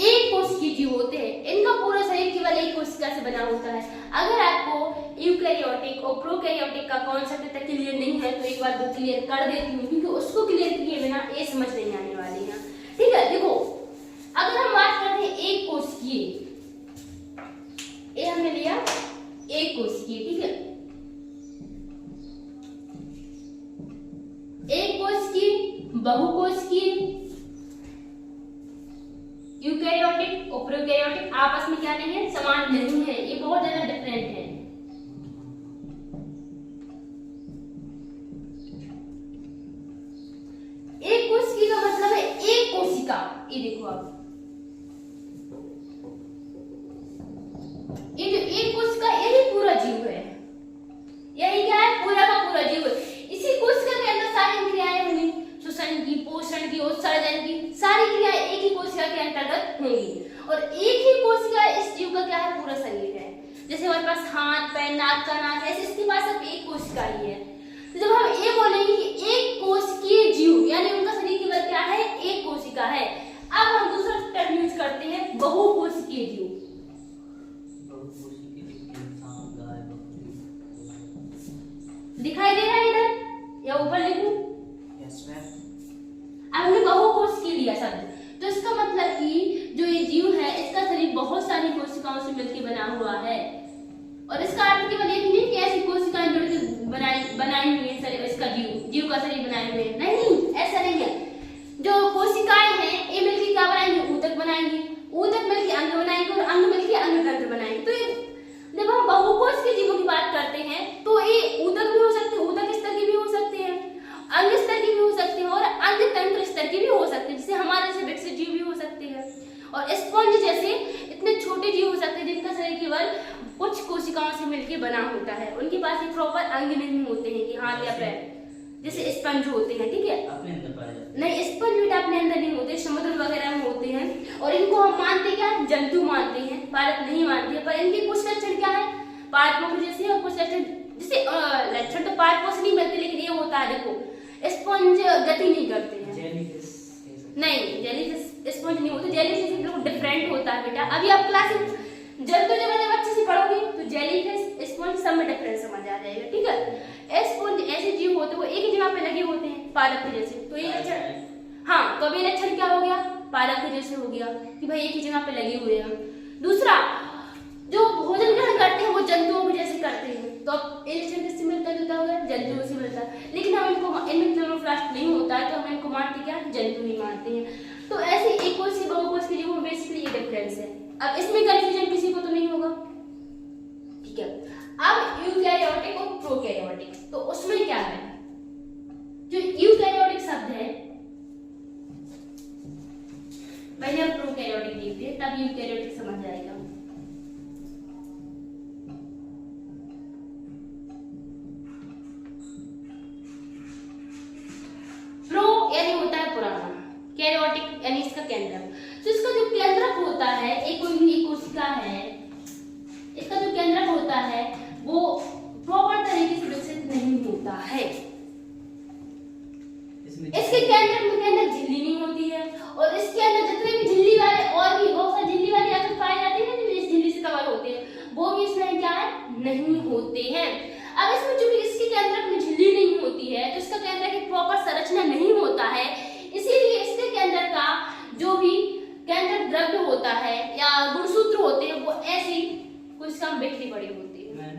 एक कोशिकीय जीव होते हैं। इनका पूरा शरीर केवल एक कोशिका से बना होता है। अगर आपको यूकैरियोटिक और प्रोकैरियोटिक का कॉन्सेप्ट तक क्लियर नहीं है तो एक बार वो क्लियर कर देती हूँ, क्योंकि उसको क्लियर किए बिना ये समझ नहीं आने वाली है, ठीक है। देखो, अगर हम बात करते हैं एक कोशिकीय, ये हमने लिया एक कोशिकीय, ठीक है। एक कोशिकीय, बहुकोशिकीय, यूकैरियोटिक और प्रोकैरियोटिक आपस में क्या नहीं है? समान नहीं है। ये बहुत ज्यादा डिफरेंट है। एक कोशिका का मतलब है एक कोशिका। ये देखो आप, ये जो एक कोशिका यही पूरा जीव है। यही क्या है? पूरा का पूरा जीव है। इसी कोशिका के अंदर सारी क्रियाएं होंगी, श्वसन की, पोषण की, उत्सर्जन की, सारी क्रियाएं एक ही कोशिका के अंतर्गत होंगी। और एक ही कोशिका इस जीव का क्या है? पूरा शरीर है। जैसे हमारे पास हाथ, पैर, नाक, कान, आंख, ऐसे इसके पास सिर्फ एक कोशिका ही है। तो जब हम ये बोलेंगे कि एक कोशिकीय जीव, यानी उनका शरीर केवल क्या है? एक कोशिका है। अब हम दूसरा टर्म यूज करते हैं बहुकोशिकीय जीव। दिखाई दे रहा है इधर या ऊपर लिखूं? Yes ma'am. अब हमने बहुकोशिकीय लिया शब्द, तो इसका मतलब कि जो ये जीव है इसका शरीर बहुत सारी कोशिकाओं से मिलकर बना हुआ है। और इसका अर्थ केवल ये नहीं कि ऐसी कोशिकाएं जुड़कर बनाई हुई है शरीर, इसका जीव का शरीर बनाए हुए, नहीं, ऐसा नहीं है। जो कोशिकाएं हैं ये मिलकर क्या बनाएंगे? ऊतक बनाएंगे, ऊतक मिलकर अंग बनाएंगे और अंग मिलकर अंग तंत्र बनाएंगे। तो जब हम बहुकोशिकीय जीवों की बात करते हैं तो ये ऊतक भी हो सकते हैं, ऊतक स्तर की भी हो सकते हैं, अंग स्तर की भी हो सकते हैं और अंग तंत्र स्तर की भी हो सकते हैं, जिससे हमारे से विकसित जीव भी हो सकते हैं। और स्पंज जैसे इतने छोटे जीव हो सकते हैं जिनका शरीर केवल कुछ कोशिकाओं से मिलकर बना होता है। उनके पास एक प्रॉपर अंग नहीं होते हैं कि हाथ या पैर, जैसे स्पंज होते हैं, ठीक है। अपने अंदर पाया जाता है। नहीं, स्पंज भी अपने अंदर नहीं होते, समुद्र वगैरह में होते हैं। और इनको हम मानते क्या? जंतु मानते हैं, पादप नहीं मानते हैं। पर इनके कुछ लक्षण क्या है? पादपों के जैसे, और कुछ लक्षण जैसे लक्षण तो पादपों से नहीं मिलते, लेकिन ये होता है, देखो, स्पंज गति नहीं करते हैं। नहीं, जेलीफिश स्पंज नहीं होते, जेलीफिश बिल्कुल डिफरेंट होता है बेटा। अभी आप क्लास जंतु जब अच्छे से पढ़ोगे तो जेलीफिश स्पंज सब में डिफरेंस समझ आ जाएगा, ठीक है। स्पंज ऐसे जीव होते हैं वो एक ही जगह पे लगे होते हैं पादप के जैसे। तो ये लक्षण, हाँ, तो अभी लक्षण क्या हो गया? पादप के जैसे हो गया कि भाई एक ही जगह पे लगे हुए हैं। दूसरा, जो भोजन ग्रहण करते हैं वो जंतुओं के जैसे करते हैं। तो अब ये लक्षण किससे मिलता जुलता होगा? जंतुओं से मिलता है। लेकिन हम इनमें क्लोरोप्लास्ट नहीं होता है, तो हम इनको मानते क्या? जंतु ही मानते हैं। तो ऐसे एक कोश से बहुकोश के जीवों में बेसिकली ये डिफरेंस है। अब इसमें कंफ्यूजन किसी को तो नहीं होगा, ठीक है। अब यूकैरियोटिक और प्रोकैरियोटिक, तो उसमें क्या है? जो यूकैरियोटिक शब्द है, पहले हम प्रोकैरियोटिक देखते हैं, तब यूकैरियोटिक समझ आएगा। प्रो यानी होता है पुराना, कैरियोटिक यानी इसका केंद्रक। तो इसका जो केंद्रक होता है, एक कोशिका है, इसका जो केंद्रक होता है वो प्रॉपर तरीके से विकसित नहीं होता है। इसके केंद्रक में केंद्रक झिल्ली नहीं होती है, और इसके अंदर जितने भी झिल्ली वाले और भी बहुत सारे झिल्ली वाले आकर पाए जाते हैं जो इस झिल्ली से कवर होते हैं, वो भी इसमें क्या है? नहीं होते हैं। अब इसमें चूंकि इसके केंद्रक में झिल्ली नहीं होती है, तो इसका केंद्रक एक प्रॉपर संरचना नहीं होता है, इसीलिए इसके केंद्रक का जो भी केंद्रक द्रव्य होता है या गुणसूत्र होते हैं वो ऐसी कुछ कम बिखरी पड़ी होती है।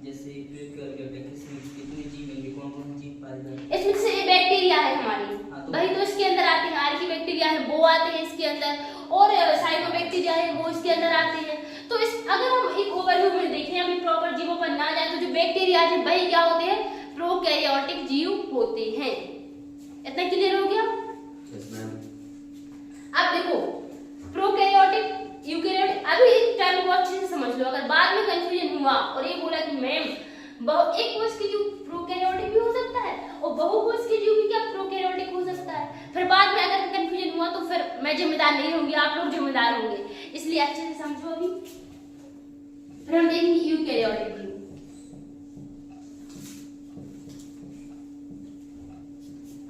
जैसे कितने जीव हैं, कौन-कौन जीव पाए जाते हैं? इसमें से ये बैक्टीरिया है हमारी, वही तो इसके अंदर आते हैं। आर्की बैक्टीरिया है वो आते हैं इसके अंदर, और साइकोबैक्टीरिया है वो इसके अंदर आते हैं। तो इस अगर हम एक ओवरव्यू में देखें, अभी प्रॉपर जीवों पर ना जाए, तो जो बैक्टीरिया है वही क्या होते हैं, प्रोकैरियोटिक जीव होते हैं। इतना क्लियर हो गया? Yes ma'am. अब देखो प्रोकैरियोटिक यूकैरियोटिक, अभी एक टर्म को अच्छे से समझ लो। अगर बाद में कंफ्यूजन हुआ और ये बोला कि मैम एक कोष के जीव प्रोकैरियोटिक भी हो सकता है और बहुकोष के जीव भी क्या प्रोकैरियोटिक हो सकता है, फिर बाद में अगर कंफ्यूजन हुआ तो फिर मैं जिम्मेदार नहीं होंगी, आप लोग जिम्मेदार होंगे। इसलिए अच्छे से समझो। अभी फिर हम देखेंगे यूकैरियोटिक जीव।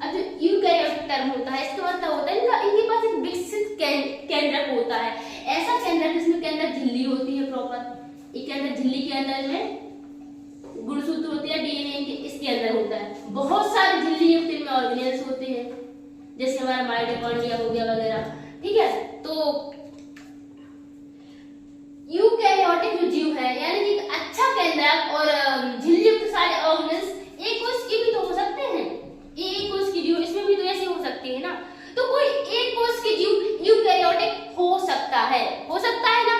अब जो यूकैरियोटिक टर्म होता है, इसका मतलब होता है इनके पास एक विकसित केंद्रक होता है। ऐसा केंद्रक जिसमें के अंदर झिल्ली होती है प्रॉपर। एक के अंदर झिल्ली के अंदर में गुणसूत्र होते हैं, डीएनए इसके अंदर होता है। बहुत सारे झिल्ली युक्त इनमें ऑर्गेनेल्स होते हैं, जैसे हमारा माइटोकॉन्ड्रिया हो गया वगैरह। ठीक है, तो यूकैरियोटिक जो जीव है यानी कि अच्छा केंद्रक और झिल्ली युक्त सारे ऑर्गेनेल्स एक कोष के भी तो हो सकते हैं। एक कोष के जीव इसमें भी तो ऐसे हो सकते हैं ना। तो कोई एक कोष के जीव यूकैरियोटिक हो सकता है ना।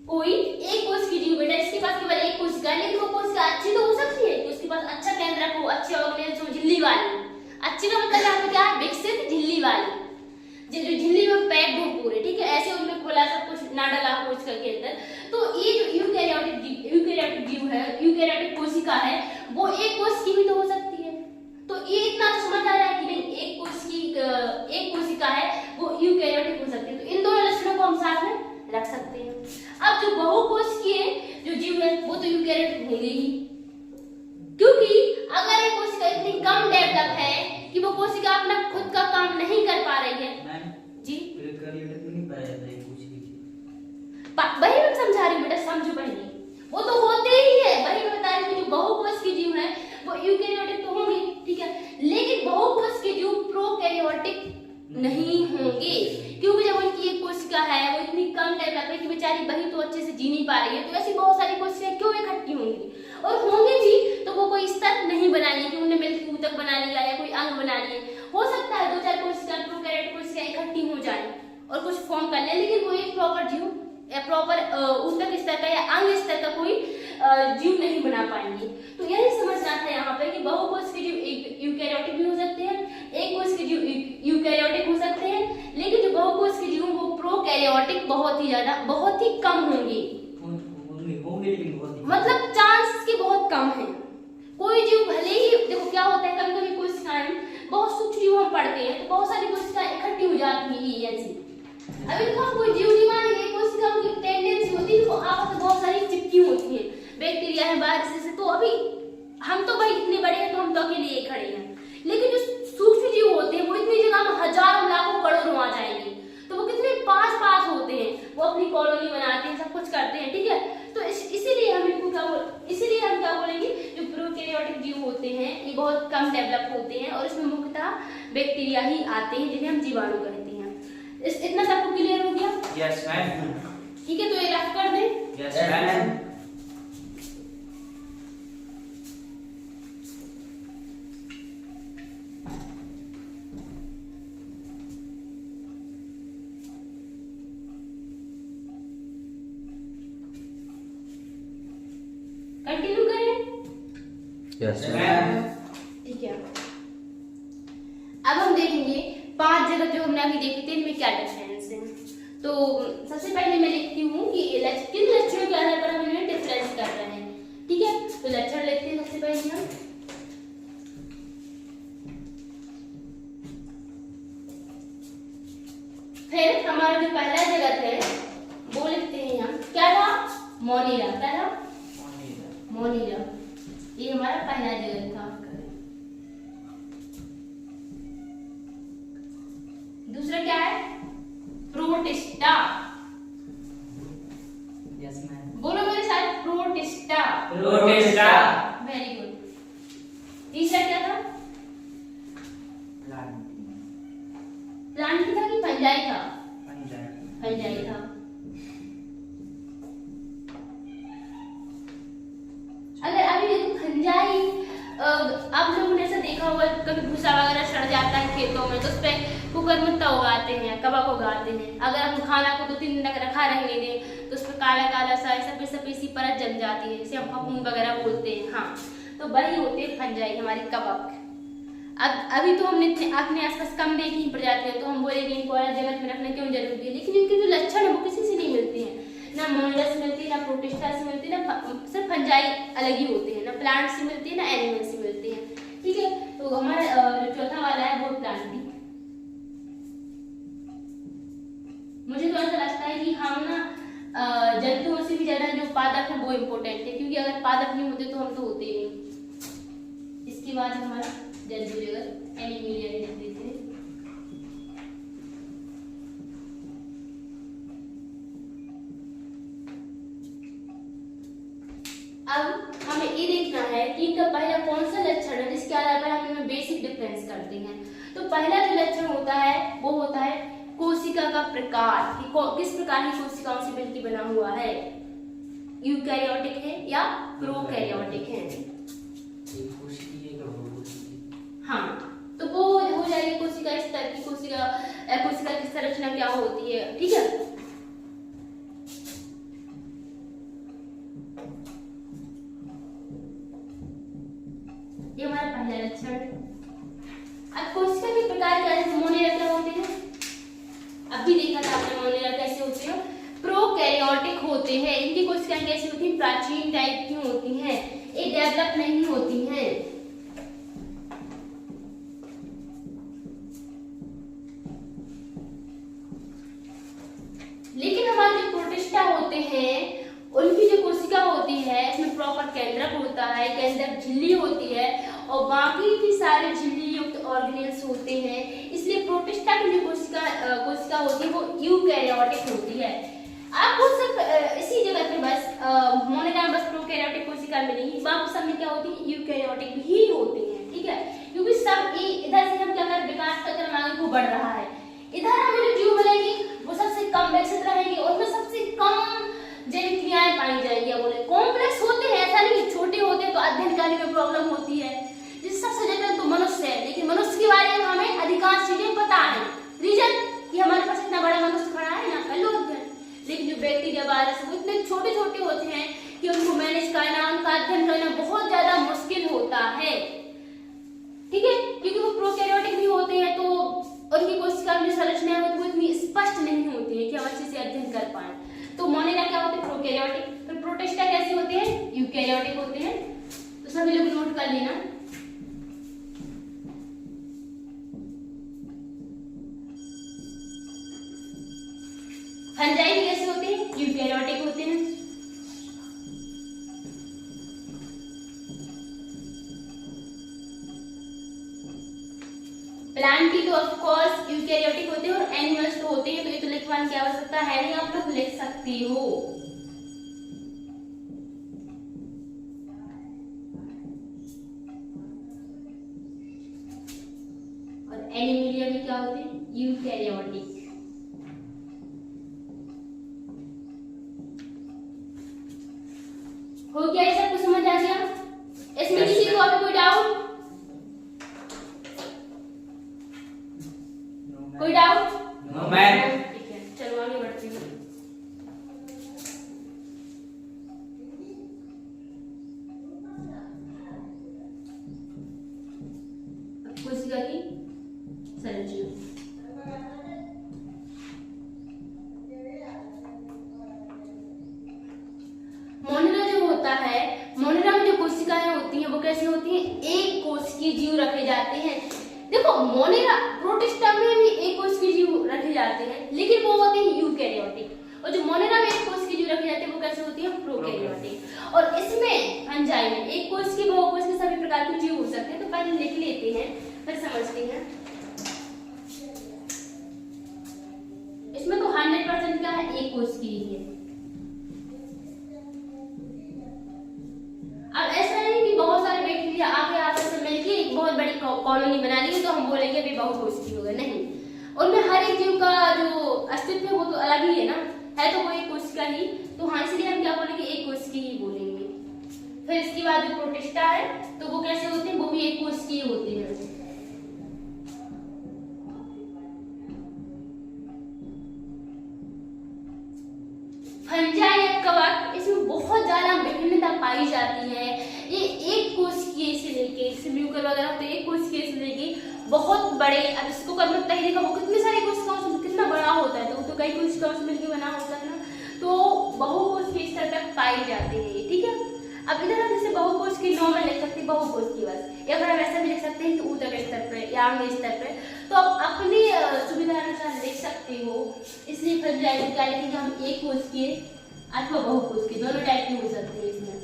कोई एक कोष की जीव बेटा, इसके पास केवल एक कोशिका है, लेकिन वो कोशिका अच्छी तो हो सकती है कि उसके पास अच्छा केंद्रक हो, अच्छे ऑर्गेनेल्स हो, झिल्ली वाली। अच्छी का मतलब यहाँ पे क्या है, विकसित झिल्ली वाली, जो झिल्ली में पैक्ड हो पूरे। ठीक है, ऐसे उनमें खोला सब कुछ ना डला हो कोशिका के अंदर। तो ये जो यूकैरियोटिक जीव है, यूकैरियोटिक कोशिका है, वो एक कोष की भी तो हो सकती है। तो ये इतना तो समझ आ रहा है कि नहीं, एक कोशिका है वो यूकैरियोटिक हो सकती है। तो इन दोनों लक्षणों को हम साथ में रख सकते हैं। अब जो बहुकोशिकीय जो जीव है वो तो यूकैरियोटिक होंगे ही, क्योंकि अगर एक कोशिका इतनी कम डेवलप है कि वो कोशिका अपना खुद का काम नहीं कर पा रही है। जी प्रोकैरियोटिक में नहीं पाया जाता है कुछ भी। वही मैं समझा रही हूँ बेटा, समझो पहले। वो तो होते ही है, वही मैं बता रही हूँ। जो बहुकोश के जीव है वो यूकैरियोटिक तो होंगे, ठीक है, लेकिन बहुकोश के जीव प्रोकैरियोटिक नहीं होंगे, क्योंकि जब उनकी एक कोशिका है वो इतनी कम डेवलप है कि बेचारी वही तो अच्छे से जी नहीं पा रही है। तो ऐसी बहुत सारी कोशिकाएं क्यों इकट्ठी होंगी, और होंगे भी तो वो कोई स्तर नहीं बनाएंगे कि उन्होंने मिलकर ऊतक बना लिया या कोई अंग बना लिए। हो सकता है 2-4 कोशिका प्रोकैरियोटिक कोशिका इकट्ठी हो जाए और कुछ फॉर्म कर ले, लेकिन वो एक प्रॉपर जीव या प्रॉपर ऊतक स्तर का या अंग स्तर का कोई जीव नहीं बना पाएंगे। तो यही समझना था यहाँ पे कि बहुकोश के जीव यूकैरियोटिक भी हो सकते हैं, एक कोश के जीव यूकैरियोटिक हो सकते हैं, लेकिन जो बहुकोश के जीव वो प्रोकैरियोटिक बहुत ही कम होंगे। मतलब चांस के बहुत कम है। कोई जीव भले ही, देखो क्या होता है, कभी कभी कोशिकाएं बहुत सूक्ष्म जीव हम पढ़ते हैं तो बहुत सारी कोशिकाएं इकट्ठी हो जाती है ऐसी। अभी देखो हम कोई जीव नहीं मानेंगे, कोशिका की टेंडेंसी होती है वो आपस में बहुत सारी चिपकी होती है, बैक्टीरिया है वायरस से। तो अभी हम तो भाई इतने बड़े हैं तो हम तो अकेले ही खड़े हैं, लेकिन जो सूक्ष्म जीव होते हैं वो इतनी जगह में हजारों लाखों करोड़ों आ जाएंगे, तो वो कितने पास होते हैं, वो अपनी कॉलोनी बनाते हैं, सब कुछ करते हैं। ठीक है, तो इसीलिए हम क्या बोलेंगे, जो प्रोकैरियोटिक जीव होते हैं ये बहुत कम डेवलप होते हैं और इसमें मुख्यतः बैक्टीरिया ही आते हैं जिन्हें हम जीवाणु कहते हैं। इतना सबको क्लियर हो गया? Yes ma'am. ठीक है, तो ये रफ कर दें। Yes ma'am. कंटिन्यू करें? Yes ma'am. ठीक है, अब हम देखेंगे 5 जगह जो हमने अभी देखी थी इनमें क्या डिफरेंस है। तो सबसे पहले मैं लिखती हूँ कि किन लक्षणों के आधार पर हम इन्हें डिफरेंस कर रहे हैं। ठीक है, तो लक्षण लिखते हैं सबसे पहले हम। फिर हमारा जो पहला जगत है वो लिखते हैं हम, क्या था, मोनीरा। क्या था, मोनीरा। ये हमारा पहला जगत था। दूसरा क्या है, प्रोटिस्टा। Yes ma'am. बोलो मेरे साथ, प्रोटिस्टा। प्रोटिस्टा। Very good. तीसरा क्या था, प्लांट था कि फंजाई था? फंजाई था। अगर अभी देखो फंजाई, आप लोगों ने ऐसा देखा होगा कभी भूसा वगैरह सड़ जाता है खेतों में तो उस पे कुकर मुत्ता उगाते हैं, कबक उगाते हैं। अगर हम खाना को 2-3 दिन तक रखा रहने दें तो उस पे काला काला सा सफेद सफेद सी परत जम जाती है, जिसे हम फफूंद वगैरह बोलते हैं। हाँ, तो वही होते हैं फंजाई, हमारी कवक। अब अभी तो हमने अपने आसपास कम देखी प्रजातियां, तो हम बोलेंगे इनको अलग जगह में रखना क्यों जरूरी है, लेकिन इनके जो लक्षण है वो किसी से नहीं मिलते हैं, ना मोनिरा से मिलती है, ना प्रोटिस्टा से मिलती है, ना सिर्फ फंजाई अलग ही होते हैं, ना प्लांट से मिलती है, ना एनिमल से मिलती है। ठीक है, तो हमारा जो चौथा वाला है वो प्लांटी। मुझे तो ऐसा लगता है कि हम ना जंतुओं से भी ज्यादा जो पादप है वो इम्पोर्टेंट है, क्योंकि अगर पादप नहीं होते तो हम तो होते ही नहीं। इसके बाद हमारा जंतु जगत एनिमलिया देते हैं। अब हमें ये देखना है कि इनका पहला कौन सा लक्षण है जिसके आधार पर हम इनमें बेसिक डिफरेंस करते हैं। तो पहला जो लक्षण होता है वो होता है कोशिका का प्रकार, कि किस प्रकार की कोशिकाओं से मिलकर बना हुआ है, यूकैरियोटिक है या प्रोकैरियोटिक है। हाँ, तो वो हो जाएगी कोशिका स्तर की, कोशिका की संरचना क्या होती है। ठीक है, ये हमारा पहला लक्षण। अब कोशिका के प्रकार क्या है, मोनेरा क्या होते हैं, अभी देखा था आपने मोनेरा कैसे होते हैं, प्रोकैरियोटिक होते हैं। इनकी कोशिकाएं कैसी होती हैं, प्राचीन टाइप की होती हैं, ये डेवलप नहीं होती हैं। लेकिन हमारे जो प्रोटिस्टा होते हैं उनकी जो कोशिका होती है इसमें प्रॉपर केंद्रक होता है, केंद्रक झिल्ली होती है और बाकी की सारे झिल्ली युक्त ऑर्गेनेल्स होते हैं। इसलिए प्रोटिस्टा की जो कोशिका होती है वो यूकैरियोटिक होती है। आपको सिर्फ इसी जगह पे बस मोनेरा में बस प्रोकैरियोटिक कोशिका मिलेगी, बाकी सब में क्या होती है, यूकैरियोटिक ही होती है। ठीक है, क्योंकि सब इधर से हम क्या कर विकास का चरण आगे को बढ़ रहा है, इधर हमें जो जीव मिलेगी वो सबसे कम विकसित रहेंगे और उसमें सबसे कम जैविक क्रियाएं पाई जाएंगी। बोले कॉम्प्लेक्स होते हैं, ऐसा नहीं छोटे होते हैं तो अध्ययन करने में प्रॉब्लम होती है। जिससे सबसे जटिल तो मनुष्य है, लेकिन मनुष्य के बारे में हमें अधिकांश चीजें पता है। रीजन कि हमारे पास इतना बड़ा मनुष्य खड़ा है ना, कर लो अध्ययन। लेकिन जो बैक्टीरिया वायरस वो इतने छोटे छोटे होते हैं कि उनको मैनेज करना, उनका अध्ययन करना बहुत ज्यादा मुश्किल होता है। ठीक है, क्योंकि वो प्रोकैरियोटिक भी होते हैं तो उनकी कोशिका में संरचना है वो इतनी स्पष्ट नहीं होती है कि हम अच्छे से अध्ययन कर पाए। तो मोनेरा क्या होते हैं, प्रोकैरियोटिक। फिर प्रोटिस्टा कैसे होते हैं, यूकैरियोटिक होते हैं। तो सभी लोग नोट कर लेना। फंजाई कैसे होते हैं, यूकैरियोटिक होते हैं। प्लांटी तो ऑफ कोर्स यूकैरियोटिक होते हैं और एनिमल्स तो होते हैं, तो ये तो लिखवाने की आवश्यकता है नहीं, आप लोग लिख सकते हो। और एनिमलिया में क्या होते हैं, यूकैरियोटिक। हो गया, ये सब कुछ समझ आ गया? इसमें किसी को अभी कोई डाउट? कोई डाउट? No ma'am. ठीक है, चलो आगे बढ़ते हैं। कोशिका की संरचना। मोनेरा जो होता है, मोनेरा में जो कोशिकाएं होती हैं वो कैसी होती हैं, एक कोशिकीय जीव रखे जाते हैं। देखो मोनेरा प्रोटिस्टा में भी एक कोशिकीय जीव रखे जाते हैं, लेकिन वो होते हैं यूकैरियोटिक। और जो मोनेरा में एक कोशिकीय जीव रखे जाते हैं वो कैसे होती है, प्रोकैरियोटिक। और इसमें फंजाई में एक कोशिकीय बहुकोशिकीय सभी प्रकार के जीव हो सकते हैं। तो पहले लिख लेते हैं फिर समझते हैं। इसमें तो 100% क्या है, एक कोशिकीय है। अब ऐसा नहीं कि बहुत सारे बैक्टीरिया आके आपस में मिलके एक बहुत बड़ी कॉलोनी बना ली तो हम बोलेंगे अभी बहुकोशिकीय हो गए, नहीं। उनमें हर एक जीव का जो अस्तित्व है वो तो अलग ही है ना, है तो वो एक कोशिका ही। तो हाँ, इसलिए हम क्या बोलेंगे, एक कोशिकीय ही बोलेंगे। फिर इसके बाद जो प्रोटिस्टा है तो वो कैसे होते हैं, वो भी एक कोशिकीय होते हैं। फंजाई जैसे म्यूकर वगैरह होते हैं, एक कोशिका से लेके बहुत बड़े, अब इसको कर्म तही देखा वो कितने सारे कोशिकाओं से कितना बड़ा होता है, तो कई कोशिकाओं से मिलकर बना होता है ना, तो बहुकोश के स्तर तक पाई जाती है। ठीक है, अब इधर हम जैसे बहुकोश की नॉर्मल लिख सकते हैं, बहुकोश की बस, या फिर हम ऐसा भी लिख सकते हैं कि ऊतक स्तर पर या अंग स्तर पर, तो आप अपनी सुविधा अनुसार लिख सकते हो। इसलिए फिर क्या लिखेंगे हम, एक कोश के अथवा बहुकोश के, दोनों टाइप के हो सकते हैं इसमें।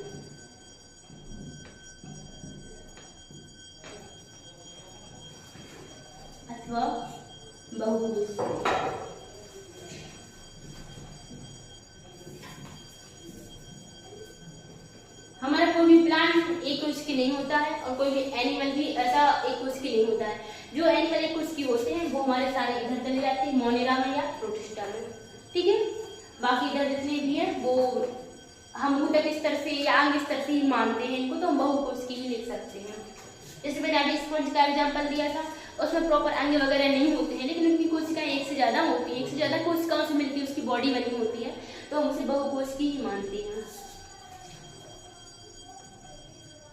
अथवा बहुकोश, हमारा कोई भी प्लांट एक कोश की नहीं होता है और कोई भी एनिमल भी ऐसा एक कोश की नहीं होता है। जो एनिमल एक कोश की होते हैं वो हमारे सारे इधर चले जाते हैं, मोनेरा में या प्रोटिस्टा में। ठीक है, बाकी इधर जितने भी हैं वो हम ऊतक स्तर से या अंग स्तर से ही मानते हैं इनको, तो हम बहुकोश की ही लिख सकते हैं। जैसे मैंने अभी स्पंज का एग्जाम्पल दिया था, उसमें प्रॉपर अंग वगैरह नहीं होते हैं, लेकिन उनकी कोशिकाएं एक से ज्यादा होती है, एक से ज्यादा कोशिकाओं से मिलकर उसकी बॉडी बनी होती है, तो हम उसे बहुकोश की ही मानते हैं।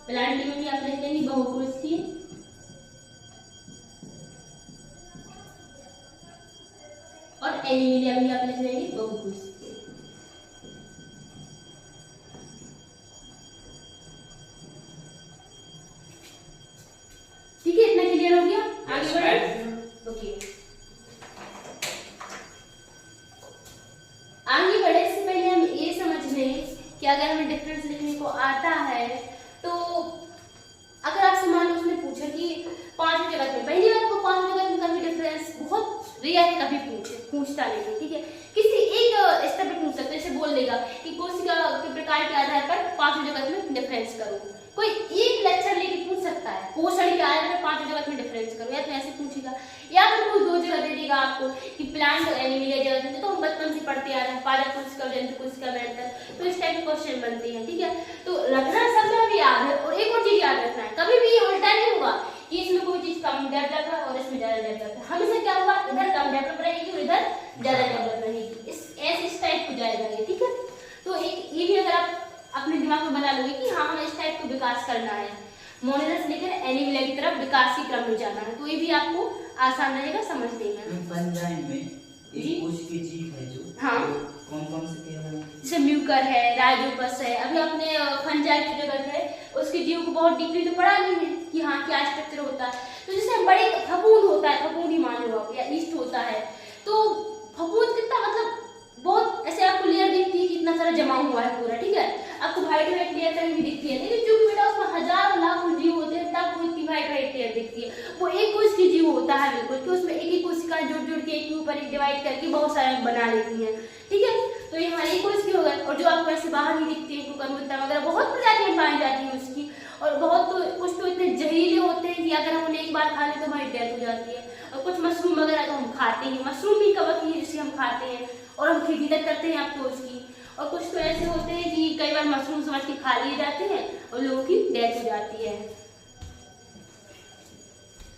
प्लांट में भी आप लिख लेंगे बहुकोश की, और एनिमिलिया भी आप लिख लेंगे बहुकोश की। ठीक है, इतना क्लियर हो गया? आगे बढ़े। ओके, आगे बढ़े से पहले हम ये समझ लें कि अगर हमें डिफरेंस लिखने को आता है, तो अगर आपसे मान लो उसने पूछा कि पांचों जगत में, पहली बात को पांचों जगत में कभी डिफरेंस बहुत रेयर है, कभी पूछता नहीं। ठीक है, किसी एक स्तर पे पूछ सकते, जैसे बोल देगा कि कोशिका के प्रकार के आधार पर पांचों जगत में डिफरेंस करो, कोई एक लेक्चर लेके पूछ सकता है पोषण के आधार पर पांचों जगत में डिफरेंस करो, या तो ऐसे पूछेगा, या फिर कोई दो जगह दे देगा आपको कि प्लांट और एनिमलिया जगत में, तो हम बचपन से पढ़ते आ रहे हैं, पादप कोशिका, जंतु कोशिका, मेंटल, तो इस टाइप के क्वेश्चन बनते हैं। ठीक है, तो रखना सब में भी याद है, और एक और चीज याद रखना है, कभी भी उल्टा नहीं होगा कि इसमें कोई चीज कम डेवलप है और इसमें ज्यादा डेवलप है, हमेशा क्या होगा, इधर कम डेवलप रहेगी और इधर ज्यादा डेवलप रहेगी, इस टाइप को जाएगा ये। ठीक है, तो एक ये भी अगर आप अपने दिमाग में बना लोगे कि हाँ हमें इस टाइप को विकास करना है, मोनेरा से लेकर एनिमिलिया की तरफ विकास के क्रम में जाना है, तो ये भी आपको आसान रहेगा समझने में। फंजाई में एक कोश के जीव है जो, हाँ, कौन कौन से कहलाते हैं? जैसे म्यूकर है, राइजोपस है, अभी आपने फंजाई की जगह है उसके जीव को बहुत डीपली तो पढ़ा नहीं है कि हाँ क्या स्ट्रक्चर होता है। तो जैसे बड़े फफूंद होता है, फफूंद ही मान लो आप, या ईस्ट होता है, तो फफूंद कितना मतलब बहुत ऐसे आपको लेयर दिखती है कि इतना सारा जमा हुआ है पूरा। ठीक है, आपको व्हाइट व्हाइट लेयर कहीं भी दिखती है, लेकिन क्योंकि बेटा उसमें हजारों लाखों जीव होते हैं तब वो इतनी व्हाइट व्हाइट लेयर दिखती है। वो एक कोश की जीव होता है बिल्कुल, कि उसमें एक एक कोशिका जोड़ के एक के ऊपर एक डिवाइड करके बहुत सारे बना लेती है। ठीक है, तो ये हमारे एक कोश की हो गए, और जो आपको ऐसे बाहर नहीं दिखते हैं, कुकुरमुत्ता वगैरह बहुत प्रजातियां पाई जाती है उसकी, और बहुत तो कुछ तो इतने जहरीले होते हैं कि अगर हम उन्हें एक बार खा लें तो हमारी डेथ हो जाती है, और कुछ मशरूम वगैरह तो हम खाते हैं, मशरूम भी कवक ही जिसे हम खाते हैं और हम खेती तक करते हैं आपको उसकी, और कुछ तो ऐसे होते हैं कि कई बार मशरूम समझ के खा लिए जाते हैं और लोगों की डेथ हो जाती है।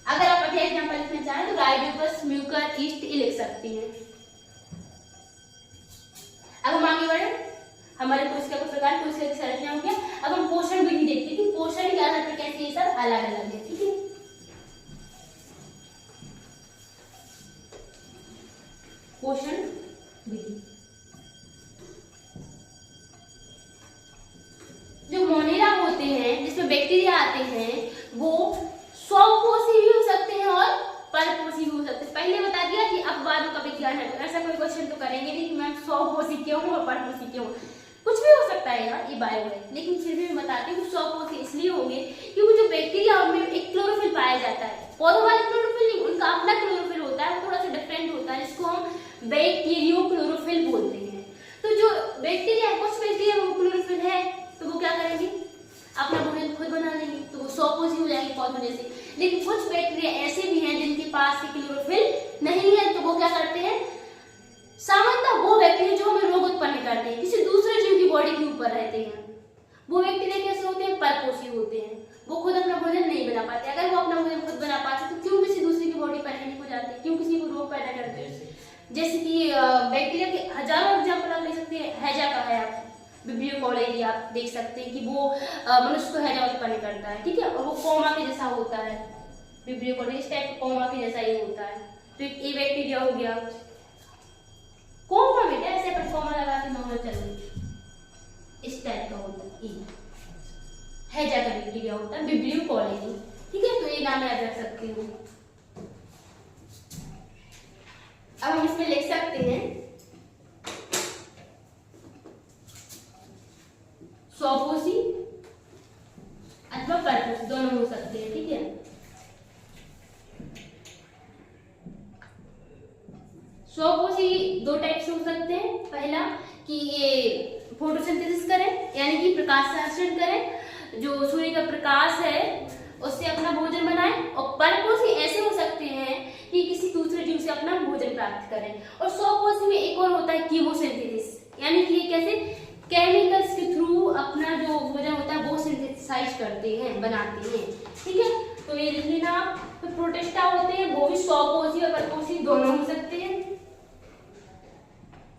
अगर आप अपने एग्जांपल लिखना चाहें तो राइजोपस, म्यूकर, ईस्ट ये लिख सकती हैं। अब हम आगे बढ़े, हमारे कोशिका के प्रकार, कोशिका की संरचना हो गया। अब हम पोषण विधि देखते हैं कि पोषण के आधार पर कैसे ये सब अलग अलग है। ठीक है, पोषण विधि, जो मोनेरा होते हैं जिसमें बैक्टीरिया आते हैं वो स्वपोषी भी हो सकते हैं और परपोषी भी हो सकते हैं। पहले बता दिया कि अपवादों का विज्ञान है, तो ऐसा कोई क्वेश्चन तो करेंगे नहीं कि मैम स्वपोषी क्यों हूँ और परपोषी क्यों हूँ, कुछ भी हो सकता है यार, ये बायो है, लेकिन फिर भी मैं बताती हूँ स्वपोषी इसलिए होंगे क्योंकि जो बैक्टीरिया उनमें एक क्लोरोफिल पाया जाता है, पौधों वाला क्लोरोफिल नहीं, उनका अपना क्लोरोफिल होता है, थोड़ा सा डिफरेंट होता है, जिसको हम बैक्टीरियो क्लोरोफिल बोलते हैं। तो जो बैक्टीरिया, कुछ बैक्टीरिया में क्लोरोफिल है तो वो क्या करेंगे, अपना भोजन खुद बना लेंगे, तो वो स्वपोषी हो जाएंगे पौधों जैसे। लेकिन कुछ बैक्टीरिया ऐसे भी हैं जिनके पास क्लोरोफिल नहीं है, तो वो क्या करते हैं, सामान्यतः वो बैक्टीरिया जो हमें रोग उत्पन्न करते हैं, किसी दूसरे जीव की बॉडी के ऊपर रहते हैं, वो बैक्टीरिया कैसे होते हैं, परपोषी होते हैं, वो खुद अपना भोजन नहीं बना पाते। अगर वो अपना भोजन खुद बना पाते तो क्यों किसी दूसरे की बॉडी पर रहने को जाते, क्यों किसी को रोग पैदा करते हैं। जैसे कि बैक्टीरिया के हजारों एग्जाम्पल आप ले सकते हैं, हैजा का है आप, विब्रियो कॉलेजी आप देख सकते हैं कि वो मनुष्य को हैजा उत्पन्न करता है, ठीक है, और वो कॉमा के जैसा होता है। विब्रियो कॉलेजी इस टाइप कॉमा के जैसा ही होता है। तो एक ए बैक्टीरिया हो गया, कॉमा बेटा ऐसे पर कॉमा लगा के नॉर्मल चल इस टाइप का होता है, ई हैजा का बैक्टीरिया होता है विब्रियो कॉलेजी, ठीक है। तो ये नाम याद रख सकते हो। अब हम इसमें लिख सकते हैं स्वपोषी अथवा परपोषी, दोनों हो सकते हैं, ठीक है। स्वपोषी दो टाइप से हो सकते हैं। पहला कि ये फोटोसिंथेसिस करें, यानी कि प्रकाश संश्लेषण करें, जो सूर्य का प्रकाश है उससे अपना भोजन बनाएं। और परपोषी ऐसे हो सकते हैं कि किसी दूसरे जीव से अपना भोजन प्राप्त करें। और स्वपोषी में एक और होता है कीमोसिंथेसिस, यानी कि ये कैसे केमिकल्स के थ्रू अपना जो भोजन होता है वो सिंथेसाइज करते हैं, बनाते हैं, ठीक है। तो ये लिख लेना आप। तो प्रोटिस्टा होते हैं वो भी स्वपोषी और परपोषी दोनों हो सकते हैं।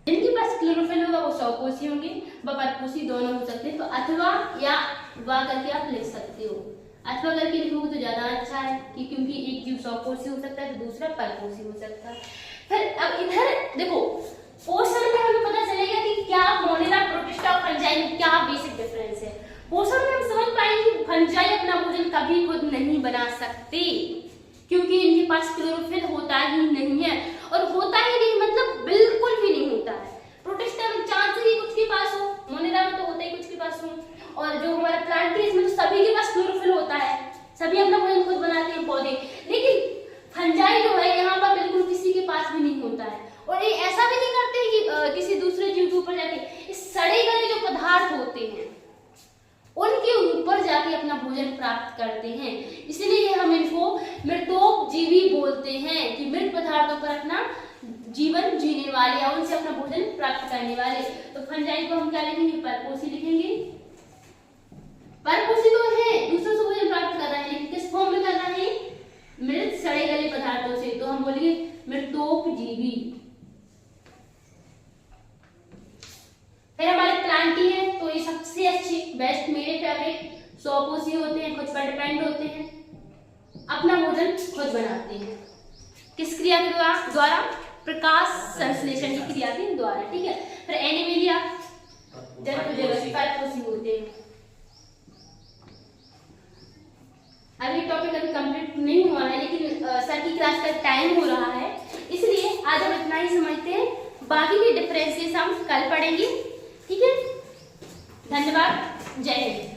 जिनके पास क्लोरोफिल होगा वो स्वपोषी होंगे, व परपोषी दोनों हो सकते हैं। तो अथवा या वा करके आप लिख सकते हो। अथवा करके लिखोगे तो ज्यादा अच्छा है कि क्योंकि एक जीव स्वपोषी हो सकता है तो दूसरा परपोषी हो सकता है। फिर अब इधर देखो पोषण में हमें पता चलेगा कि क्या मोनेरा, प्रोटिस्टा और फंजाई में क्या बेसिक डिफरेंस है। पोषण में हम समझ पाएंगे कि फंजाई अपना भोजन कभी खुद नहीं बना सकते क्योंकि इनके पास क्लोरोफिल होता ही नहीं है, और होता ही नहीं मतलब बिल्कुल भी नहीं होता है। प्रोटिस्टा में चांस ही कुछ के पास हो, मोनेरा में तो होता ही कुछ के पास हो, और जो हमारा प्लांट है इसमें तो सभी के पास क्लोरोफिल होता है, सभी अपना भोजन खुद बनाते हैं पौधे। लेकिन फंजाई जो है यहाँ पर बिल्कुल किसी के पास भी नहीं होता है। और ये ऐसा भी नहीं करते कि किसी दूसरे जीव के ऊपर जाके, इस सड़े गले जो पदार्थ होते हैं उनके ऊपर जाके अपना भोजन प्राप्त करते हैं। इसलिए हम इनको मृतोपजीवी बोलते हैं कि मृत पदार्थों पर अपना जीवन जीने वाले या उनसे अपना भोजन प्राप्त करने वाले। तो फंजाई को हम क्या लिखेंगे? परपोषी लिखेंगे। परपोषी तो है, दूसरों से भोजन प्राप्त कर रहा है, लेकिन किस फॉर्म में कर रहा है? मृत सड़े गले पदार्थों से। तो हम बोलेंगे मृतोपजीवी। फिर हमारे प्लांटी है, तो ये सबसे अच्छी बेस्ट मेरे फेवरेट स्वपोषी होते हैं, खुद पर डिपेंड होते हैं, अपना भोजन खुद बनाते हैं। किस क्रिया के द्वारा? प्रकाश संश्लेषण की क्रिया के द्वारा, ठीक है। फिर एनिमेलिया परपोषी होते हैं। अभी टॉपिक अभी कंप्लीट नहीं हुआ है, लेकिन सर की क्लास का टाइम हो रहा है, इसलिए आज हम इतना ही समझते हैं। बाकी के डिफरेंसेस हम कल पढ़ेंगे, ठीक है। धन्यवाद, जय हिंद।